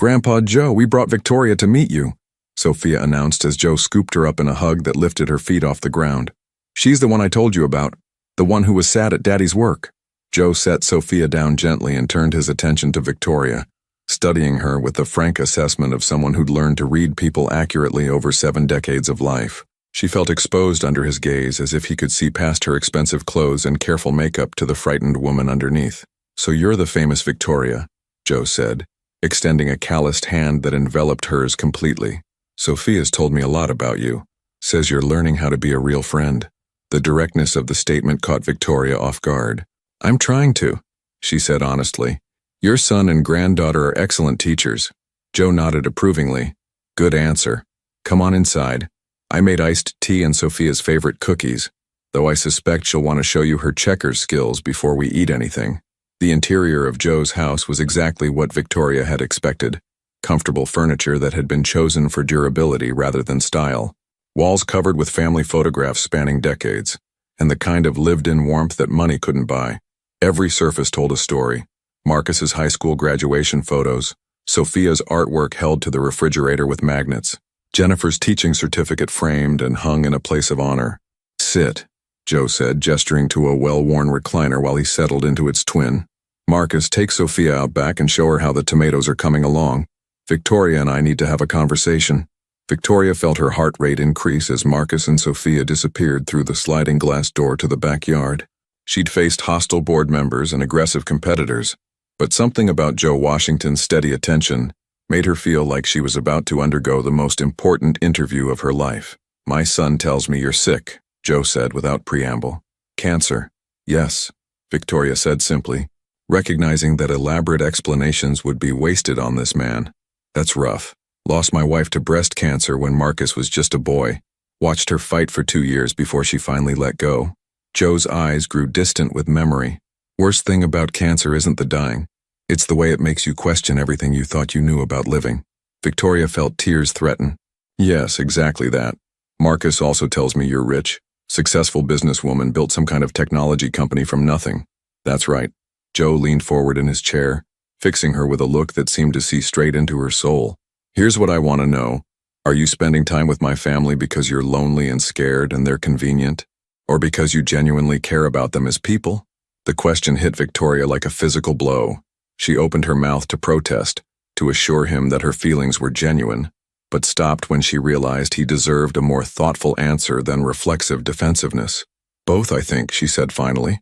we brought Victoria to meet you," Sophia announced as Joe scooped her up in a hug that lifted her feet off the ground. "She's the one I told you about, the one who was sad at Daddy's work." Joe set Sophia down gently and turned his attention to Victoria, studying her with the frank assessment of someone who'd learned to read people accurately over 7 decades of life. She felt exposed under his gaze, as if he could see past her expensive clothes and careful makeup to the frightened woman underneath. "So you're the famous Victoria," Joe said, extending a calloused hand that enveloped hers completely. "Sophia's told me a lot about you. Says you're learning how to be a real friend." The directness of the statement caught Victoria off guard. "I'm trying to," she said honestly. "Your son and granddaughter are excellent teachers." Joe nodded approvingly. "Good answer. Come on inside. I made iced tea and Sophia's favorite cookies, though I suspect she'll want to show you her checkers skills before we eat anything." The interior of Joe's house was exactly what Victoria had expected. Comfortable furniture that had been chosen for durability rather than style. Walls covered with family photographs spanning decades, and the kind of lived-in warmth that money couldn't buy. Every surface told a story. Marcus's high school graduation photos, Sophia's artwork held to the refrigerator with magnets, Jennifer's teaching certificate framed and hung in a place of honor. "Sit," Joe said, gesturing to a well-worn recliner while he settled into its twin. "Marcus, take Sophia out back and show her how the tomatoes are coming along. Victoria and I need to have a conversation." Victoria felt her heart rate increase as Marcus and Sophia disappeared through the sliding glass door to the backyard. She'd faced hostile board members and aggressive competitors, but something about Joe Washington's steady attention made her feel like she was about to undergo the most important interview of her life. "My son tells me you're sick," Joe said without preamble. "Cancer." "Yes," Victoria said simply, recognizing that elaborate explanations would be wasted on this man. "That's rough. Lost my wife to breast cancer when Marcus was just a boy. Watched her fight for 2 years before she finally let go." Joe's eyes grew distant with memory. "Worst thing about cancer isn't the dying. It's the way it makes you question everything you thought you knew about living." Victoria felt tears threaten. "Yes, exactly that. Marcus also tells me you're rich. Successful businesswoman, built some kind of technology company from nothing." "That's right." Joe leaned forward in his chair, fixing her with a look that seemed to see straight into her soul. "Here's what I want to know. Are you spending time with my family because you're lonely and scared and they're convenient? Or because you genuinely care about them as people?" The question hit Victoria like a physical blow. She opened her mouth to protest, to assure him that her feelings were genuine, but stopped when she realized he deserved a more thoughtful answer than reflexive defensiveness. "Both, I think," she said finally.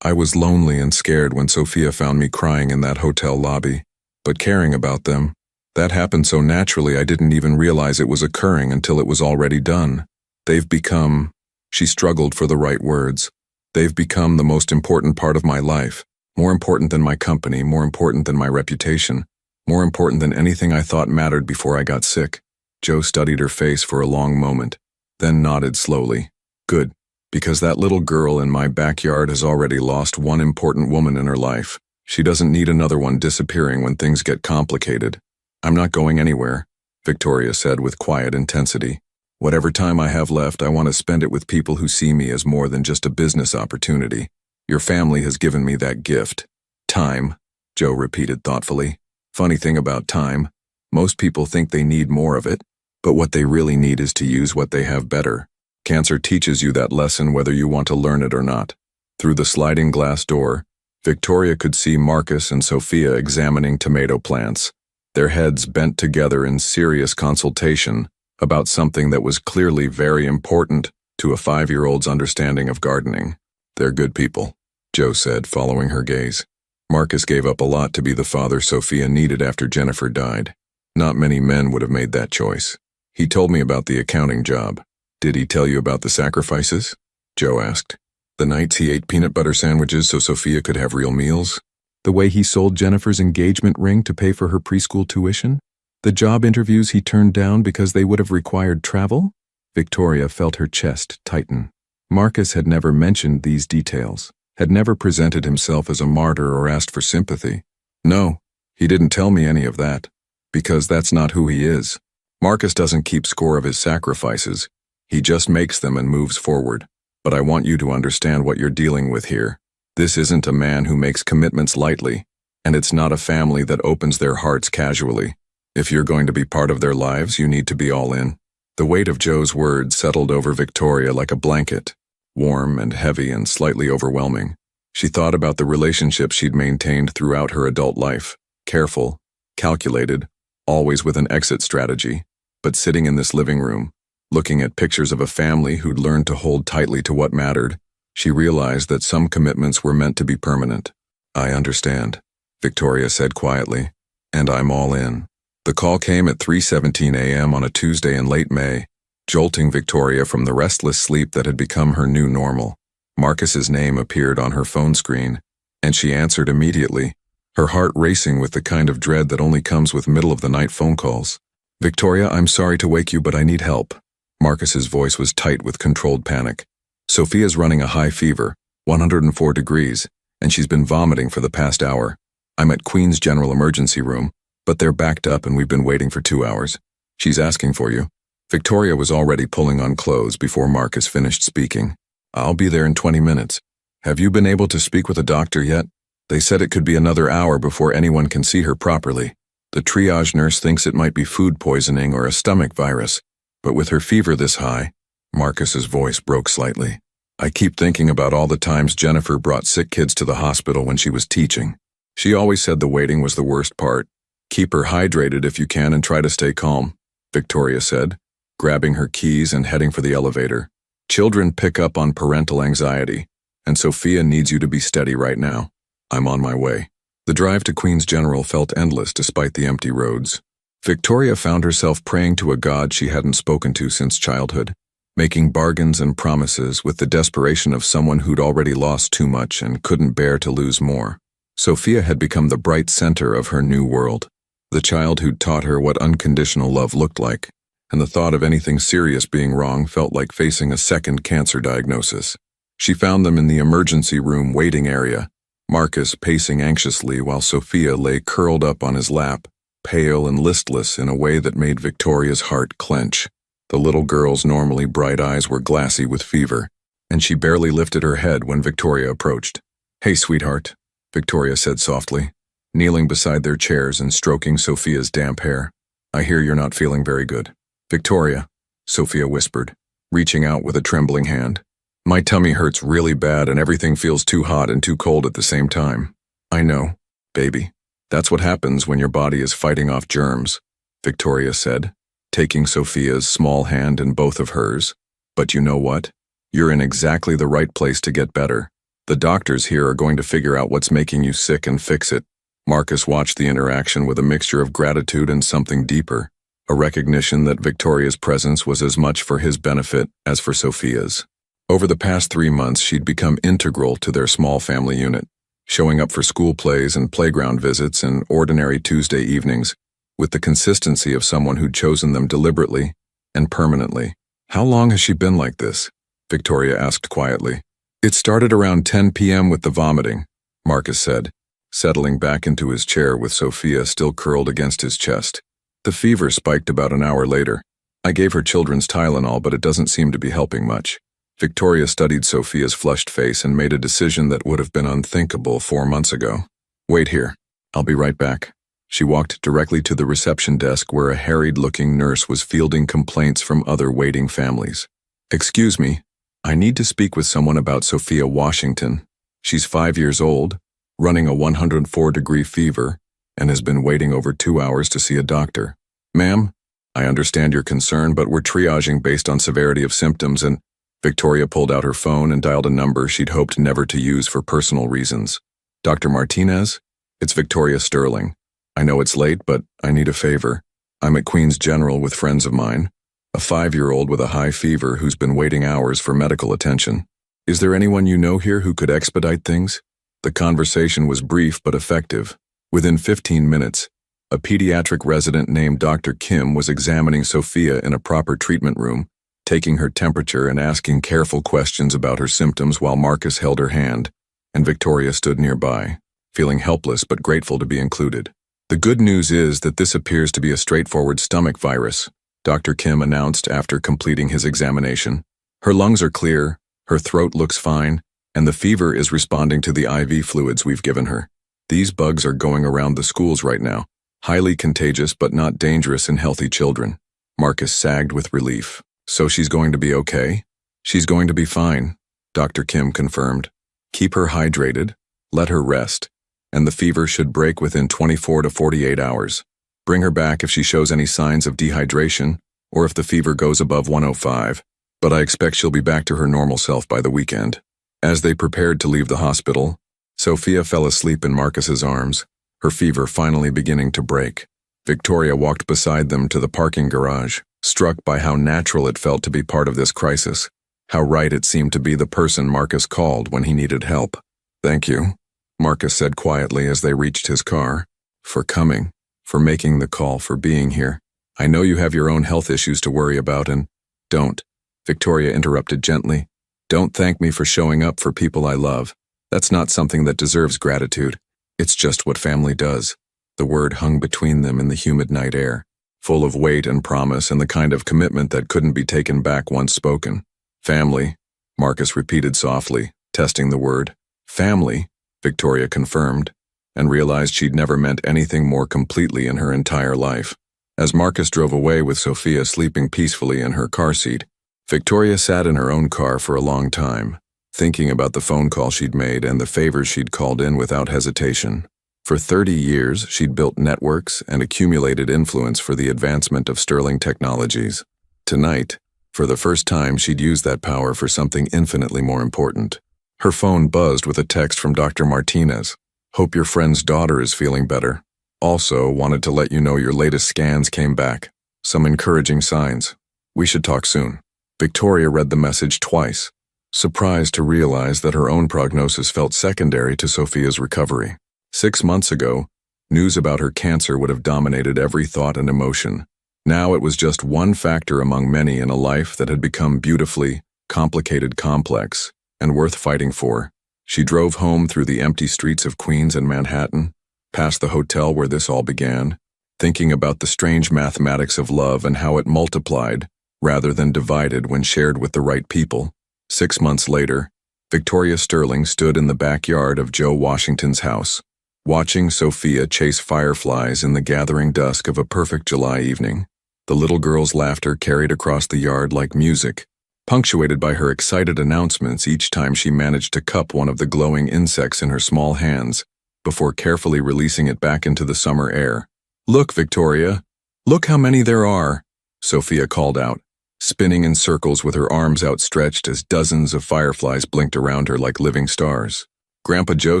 I was lonely and scared when Sophia found me crying in that hotel lobby, but caring about them, that happened so naturally I didn't even realize it was occurring until it was already done. They've become," she struggled for the right words, "they've become the most important part of my life. More important than my company, more important than my reputation, more important than anything I thought mattered before I got sick." Joe studied her face for a long moment, then nodded slowly. "Good, because that little girl in my backyard has already lost one important woman in her life. She doesn't need another one disappearing when things get complicated." "I'm not going anywhere," Victoria said with quiet intensity. "Whatever time I have left, I want to spend it with people who see me as more than just a business opportunity. Your family has given me that gift." "Time," Joe repeated thoughtfully. "Funny thing about time, most people think they need more of it, but what they really need is to use what they have better. Cancer teaches you that lesson whether you want to learn it or not." Through the sliding glass door, Victoria could see Marcus and Sophia examining tomato plants, their heads bent together in serious consultation about something that was clearly very important to a 5-year-old's understanding of gardening. "They're good people," Joe said, following her gaze. "Marcus gave up a lot to be the father Sophia needed after Jennifer died. Not many men would have made that choice. He told me about the accounting job." "Did he tell you about the sacrifices?" Joe asked. "The nights he ate peanut butter sandwiches so Sophia could have real meals? The way he sold Jennifer's engagement ring to pay for her preschool tuition? The job interviews he turned down because they would have required travel?" Victoria felt her chest tighten. Marcus had never mentioned these details, had never presented himself as a martyr or asked for sympathy. "No, he didn't tell me any of that, because that's not who he is. Marcus doesn't keep score of his sacrifices. He just makes them and moves forward. But I want you to understand what you're dealing with here. This isn't a man who makes commitments lightly, and it's not a family that opens their hearts casually. If you're going to be part of their lives, you need to be all in." The weight of Joe's words settled over Victoria like a blanket, warm and heavy and slightly overwhelming. She thought about the relationship she'd maintained throughout her adult life. Careful, calculated, always with an exit strategy. But sitting in this living room, looking at pictures of a family who'd learned to hold tightly to what mattered, she realized that some commitments were meant to be permanent. "I understand," Victoria said quietly, "and I'm all in." The call came at 3:17 a.m. on a Tuesday in late May, jolting Victoria from the restless sleep that had become her new normal. Marcus's name appeared on her phone screen, and she answered immediately, her heart racing with the kind of dread that only comes with middle-of-the-night phone calls. "Victoria, I'm sorry to wake you, but I need help." Marcus's voice was tight with controlled panic. "Sophia's running a high fever, 104 degrees, and she's been vomiting for the past hour. I'm at Queen's General Emergency Room, but they're backed up and we've been waiting for 2 hours. She's asking for you." Victoria was already pulling on clothes before Marcus finished speaking. "I'll be there in 20 minutes. Have you been able to speak with a doctor yet? They said it could be another hour before anyone can see her properly. The triage nurse thinks it might be food poisoning or a stomach virus, but with her fever this high," Marcus's voice broke slightly, "I keep thinking about all the times Jennifer brought sick kids to the hospital when she was teaching. She always said the waiting was the worst part. Keep her hydrated if you can and try to stay calm," Victoria said, grabbing her keys and heading for the elevator. "Children pick up on parental anxiety, and Sophia needs you to be steady right now. I'm on my way." The drive to Queen's General felt endless despite the empty roads. Victoria found herself praying to a God she hadn't spoken to since childhood, making bargains and promises with the desperation of someone who'd already lost too much and couldn't bear to lose more. Sophia had become the bright center of her new world, the child who'd taught her what unconditional love looked like, and the thought of anything serious being wrong felt like facing a second cancer diagnosis. She found them in the emergency room waiting area, Marcus pacing anxiously while Sophia lay curled up on his lap, pale and listless in a way that made Victoria's heart clench. The little girl's normally bright eyes were glassy with fever, and she barely lifted her head when Victoria approached. "Hey, sweetheart," Victoria said softly, kneeling beside their chairs and stroking Sophia's damp hair. "I hear you're not feeling very good." "Victoria," Sophia whispered, reaching out with a trembling hand. "My tummy hurts really bad and everything feels too hot and too cold at the same time." "I know, baby. That's what happens when your body is fighting off germs," Victoria said, taking Sophia's small hand in both of hers. "But you know what? You're in exactly the right place to get better. The doctors here are going to figure out what's making you sick and fix it." Marcus watched the interaction with a mixture of gratitude and something deeper, a recognition that Victoria's presence was as much for his benefit as for Sophia's. Over the past 3 months, she'd become integral to their small family unit, showing up for school plays and playground visits and ordinary Tuesday evenings, with the consistency of someone who'd chosen them deliberately and permanently. "How long has she been like this?" Victoria asked quietly. "It started around 10 p.m. with the vomiting," Marcus said, settling back into his chair with Sophia still curled against his chest. "The fever spiked about an hour later. I gave her children's Tylenol, but it doesn't seem to be helping much." Victoria studied Sophia's flushed face and made a decision that would have been unthinkable 4 months ago. "Wait here. I'll be right back." She walked directly to the reception desk where a harried-looking nurse was fielding complaints from other waiting families. "Excuse me, I need to speak with someone about Sophia Washington. She's 5 years old, running a 104-degree fever, and has been waiting over 2 hours to see a doctor." "Ma'am, I understand your concern, but we're triaging based on severity of symptoms and—" Victoria pulled out her phone and dialed a number she'd hoped never to use for personal reasons. "Dr. Martinez? It's Victoria Sterling. I know it's late, but I need a favor. I'm at Queen's General with friends of mine. A 5-year-old with a high fever who's been waiting hours for medical attention. Is there anyone you know here who could expedite things?" The conversation was brief but effective. Within 15 minutes, a pediatric resident named Dr. Kim was examining Sophia in a proper treatment room, taking her temperature and asking careful questions about her symptoms while Marcus held her hand, and Victoria stood nearby, feeling helpless but grateful to be included. "The good news is that this appears to be a straightforward stomach virus," Dr. Kim announced after completing his examination. "Her lungs are clear, her throat looks fine, and the fever is responding to the IV fluids we've given her. These bugs are going around the schools right now, highly contagious but not dangerous in healthy children." Marcus sagged with relief. "So she's going to be okay?" "She's going to be fine," Dr. Kim confirmed. Keep her hydrated, let her rest, and the fever should break within 24 to 48 hours. Bring her back if she shows any signs of dehydration or if the fever goes above 105, but I expect she'll be back to her normal self by the weekend. As they prepared to leave the hospital, Sophia fell asleep in Marcus's arms, her fever finally beginning to break. Victoria walked beside them to the parking garage, struck by how natural it felt to be part of this crisis, how right it seemed to be the person Marcus called when he needed help. "Thank you," Marcus said quietly as they reached his car. "For coming, for making the call, for being here. I know you have your own health issues to worry about and—" "Don't," Victoria interrupted gently. "Don't thank me for showing up for people I love. That's not something that deserves gratitude. It's just what family does." The word hung between them in the humid night air, full of weight and promise and the kind of commitment that couldn't be taken back once spoken. "Family," Marcus repeated softly, testing the word. "Family," Victoria confirmed, and realized she'd never meant anything more completely in her entire life. As Marcus drove away with Sophia sleeping peacefully in her car seat, Victoria sat in her own car for a long time, thinking about the phone call she'd made and the favors she'd called in without hesitation. For 30 years, she'd built networks and accumulated influence for the advancement of Sterling Technologies. Tonight, for the first time, she'd used that power for something infinitely more important. Her phone buzzed with a text from Dr. Martinez. "Hope your friend's daughter is feeling better. Also, wanted to let you know your latest scans came back. Some encouraging signs. We should talk soon." Victoria read the message twice, surprised to realize that her own prognosis felt secondary to Sophia's recovery. 6 months ago, news about her cancer would have dominated every thought and emotion. Now it was just one factor among many in a life that had become beautifully complicated, complex, and worth fighting for. She drove home through the empty streets of Queens and Manhattan, past the hotel where this all began, thinking about the strange mathematics of love and how it multiplied rather than divided when shared with the right people. 6 months later, Victoria Sterling stood in the backyard of Joe Washington's house, watching Sophia chase fireflies in the gathering dusk of a perfect July evening. The little girl's laughter carried across the yard like music, punctuated by her excited announcements each time she managed to cup one of the glowing insects in her small hands before carefully releasing it back into the summer air. "Look, Victoria, look how many there are," Sophia called out, spinning in circles with her arms outstretched as dozens of fireflies blinked around her like living stars. "Grandpa Joe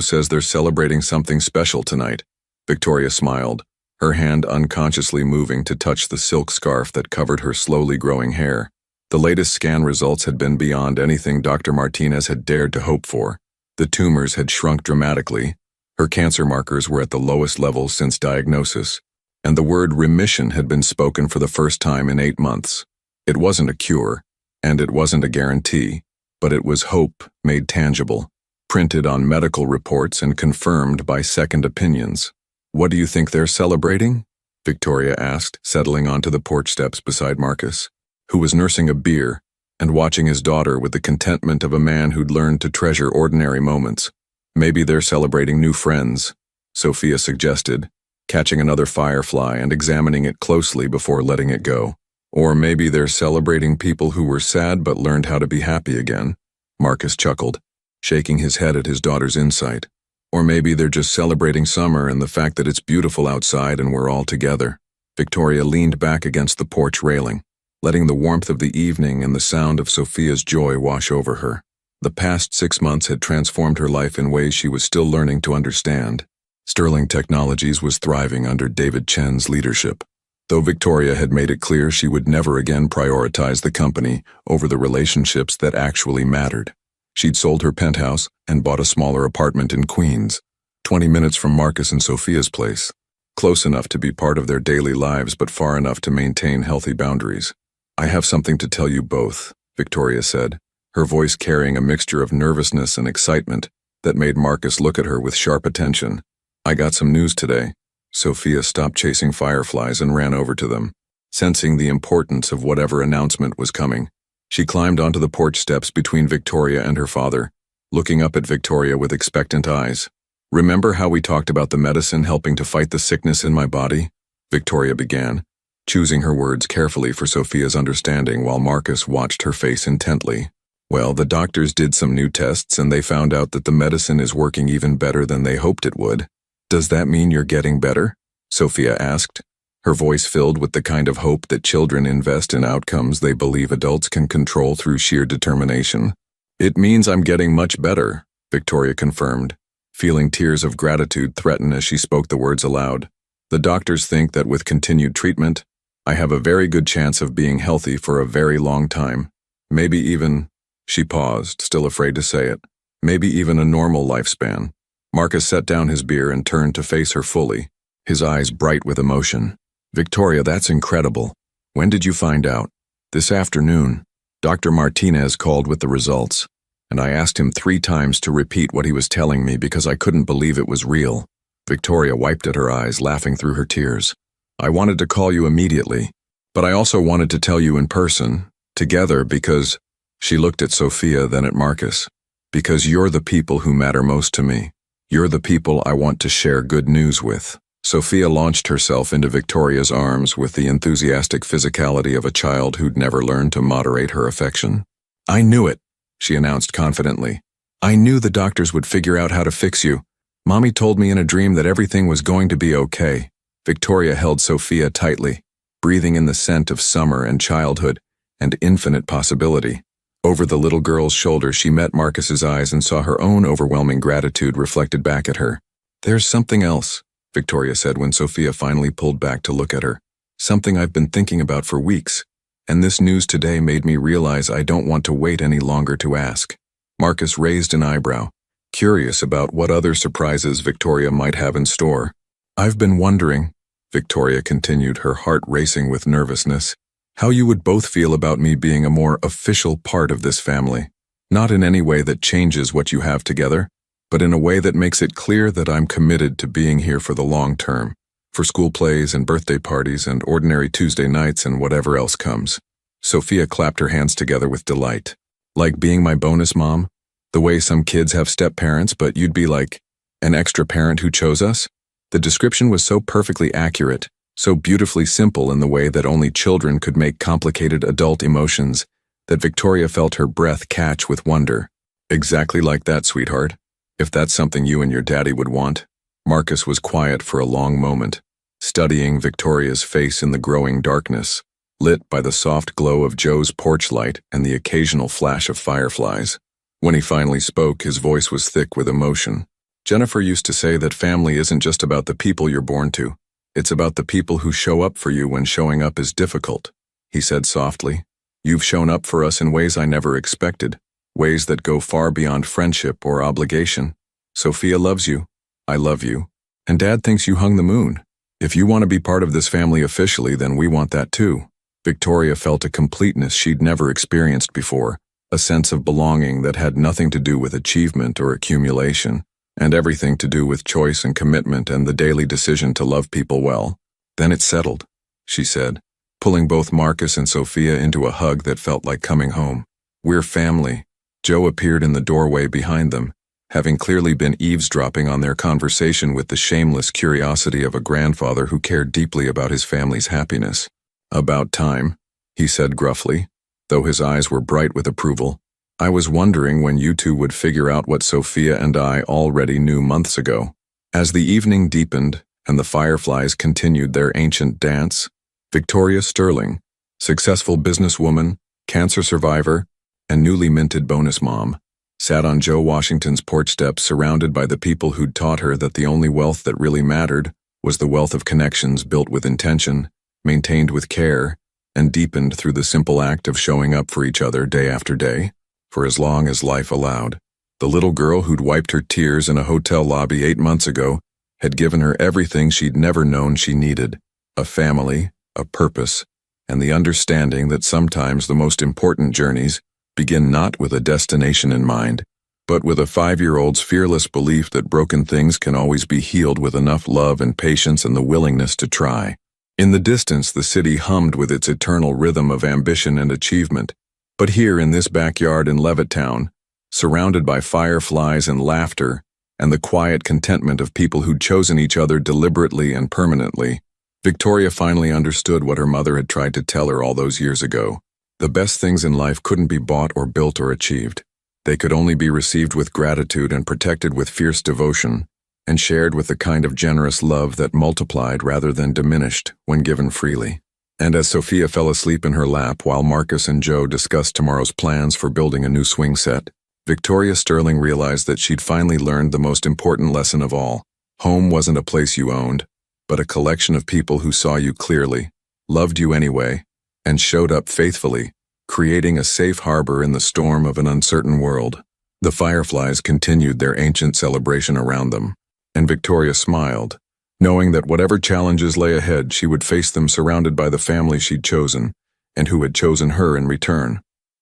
says they're celebrating something special tonight." Victoria smiled, her hand unconsciously moving to touch the silk scarf that covered her slowly growing hair. The latest scan results had been beyond anything Dr. Martinez had dared to hope for. The tumors had shrunk dramatically, her cancer markers were at the lowest levels since diagnosis, and the word remission had been spoken for the first time in 8 months. It wasn't a cure, and it wasn't a guarantee, but it was hope made tangible, printed on medical reports and confirmed by second opinions. "What do you think they're celebrating?" Victoria asked, settling onto the porch steps beside Marcus, who was nursing a beer and watching his daughter with the contentment of a man who'd learned to treasure ordinary moments. "Maybe they're celebrating new friends," Sophia suggested, catching another firefly and examining it closely before letting it go. "Or maybe they're celebrating people who were sad but learned how to be happy again," Marcus chuckled, shaking his head at his daughter's insight. "Or maybe they're just celebrating summer and the fact that it's beautiful outside and we're all together." Victoria leaned back against the porch railing, letting the warmth of the evening and the sound of Sophia's joy wash over her. The past 6 months had transformed her life in ways she was still learning to understand. Sterling Technologies was thriving under David Chen's leadership, though Victoria had made it clear she would never again prioritize the company over the relationships that actually mattered. She'd sold her penthouse and bought a smaller apartment in Queens, 20 minutes from Marcus and Sophia's place, close enough to be part of their daily lives but far enough to maintain healthy boundaries. "I have something to tell you both," Victoria said, her voice carrying a mixture of nervousness and excitement that made Marcus look at her with sharp attention. "I got some news today." Sophia stopped chasing fireflies and ran over to them, sensing the importance of whatever announcement was coming. She climbed onto the porch steps between Victoria and her father, looking up at Victoria with expectant eyes. "Remember how we talked about the medicine helping to fight the sickness in my body?" Victoria began, choosing her words carefully for Sophia's understanding while Marcus watched her face intently. Well, the doctors did some new tests and they found out that the medicine is working even better than they hoped it would. Does that mean you're getting better? Sophia asked, her voice filled with the kind of hope that children invest in outcomes they believe adults can control through sheer determination. It means I'm getting much better, Victoria confirmed, feeling tears of gratitude threaten as she spoke the words aloud. The doctors think that with continued treatment, I have a very good chance of being healthy for a very long time. Maybe even, she paused, still afraid to say it, maybe even a normal lifespan. Marcus set down his beer and turned to face her fully, his eyes bright with emotion. Victoria, that's incredible. When did you find out? This afternoon. Dr. Martinez called with the results, and I asked him 3 times to repeat what he was telling me because I couldn't believe it was real. Victoria wiped at her eyes, laughing through her tears. I wanted to call you immediately, but I also wanted to tell you in person, together, because, she looked at Sophia, then at Marcus, because you're the people who matter most to me. You're the people I want to share good news with. Sophia launched herself into Victoria's arms with the enthusiastic physicality of a child who'd never learned to moderate her affection. I knew it, she announced confidently. I knew the doctors would figure out how to fix you. Mommy told me in a dream that everything was going to be okay. Victoria held Sophia tightly, breathing in the scent of summer and childhood and infinite possibility. Over the little girl's shoulder, she met Marcus's eyes and saw her own overwhelming gratitude reflected back at her. There's something else, Victoria said when Sophia finally pulled back to look at her. Something I've been thinking about for weeks, and this news today made me realize I don't want to wait any longer to ask. Marcus raised an eyebrow, curious about what other surprises Victoria might have in store. I've been wondering, Victoria continued, her heart racing with nervousness, how you would both feel about me being a more official part of this family. Not in any way that changes what you have together, but in a way that makes it clear that I'm committed to being here for the long term, for school plays and birthday parties and ordinary Tuesday nights and whatever else comes. Sophia clapped her hands together with delight. Like being my bonus mom? The way some kids have step-parents, but you'd be like an extra parent who chose us? The description was so perfectly accurate, so beautifully simple in the way that only children could make complicated adult emotions, that Victoria felt her breath catch with wonder. Exactly like that, sweetheart. If that's something you and your daddy would want. Marcus was quiet for a long moment, studying Victoria's face in the growing darkness, lit by the soft glow of Joe's porch light and the occasional flash of fireflies. When he finally spoke, his voice was thick with emotion. Jennifer used to say that family isn't just about the people you're born to. It's about the people who show up for you when showing up is difficult, he said softly. You've shown up for us in ways I never expected. Ways that go far beyond friendship or obligation. Sophia loves you. I love you. And Dad thinks you hung the moon. If you want to be part of this family officially, then we want that too. Victoria felt a completeness she'd never experienced before, a sense of belonging that had nothing to do with achievement or accumulation, and everything to do with choice and commitment and the daily decision to love people well. Then it's settled, she said, pulling both Marcus and Sophia into a hug that felt like coming home. We're family. Joe appeared in the doorway behind them, having clearly been eavesdropping on their conversation with the shameless curiosity of a grandfather who cared deeply about his family's happiness. About time, he said gruffly, though his eyes were bright with approval. I was wondering when you two would figure out what Sophia and I already knew months ago. As the evening deepened and the fireflies continued their ancient dance, Victoria Sterling, successful businesswoman, cancer survivor, and newly minted bonus mom, sat on Joe Washington's porch steps surrounded by the people who'd taught her that the only wealth that really mattered was the wealth of connections built with intention, maintained with care, and deepened through the simple act of showing up for each other day after day, for as long as life allowed. The little girl who'd wiped her tears in a hotel lobby 8 months ago had given her everything she'd never known she needed: a family, a purpose, and the understanding that sometimes the most important journeys begin not with a destination in mind, but with a 5-year-old's fearless belief that broken things can always be healed with enough love and patience and the willingness to try. In the distance, the city hummed with its eternal rhythm of ambition and achievement, but here in this backyard in Levittown, surrounded by fireflies and laughter and the quiet contentment of people who'd chosen each other deliberately and permanently, Victoria finally understood what her mother had tried to tell her all those years ago. The best things in life couldn't be bought or built or achieved. They could only be received with gratitude and protected with fierce devotion, and shared with the kind of generous love that multiplied rather than diminished when given freely. And as Sophia fell asleep in her lap while Marcus and Joe discussed tomorrow's plans for building a new swing set, Victoria Sterling realized that she'd finally learned the most important lesson of all. Home wasn't a place you owned, but a collection of people who saw you clearly, loved you anyway, and showed up faithfully, creating a safe harbor in the storm of an uncertain world. The fireflies continued their ancient celebration around them, and Victoria smiled, knowing that whatever challenges lay ahead, she would face them surrounded by the family she'd chosen, and who had chosen her in return.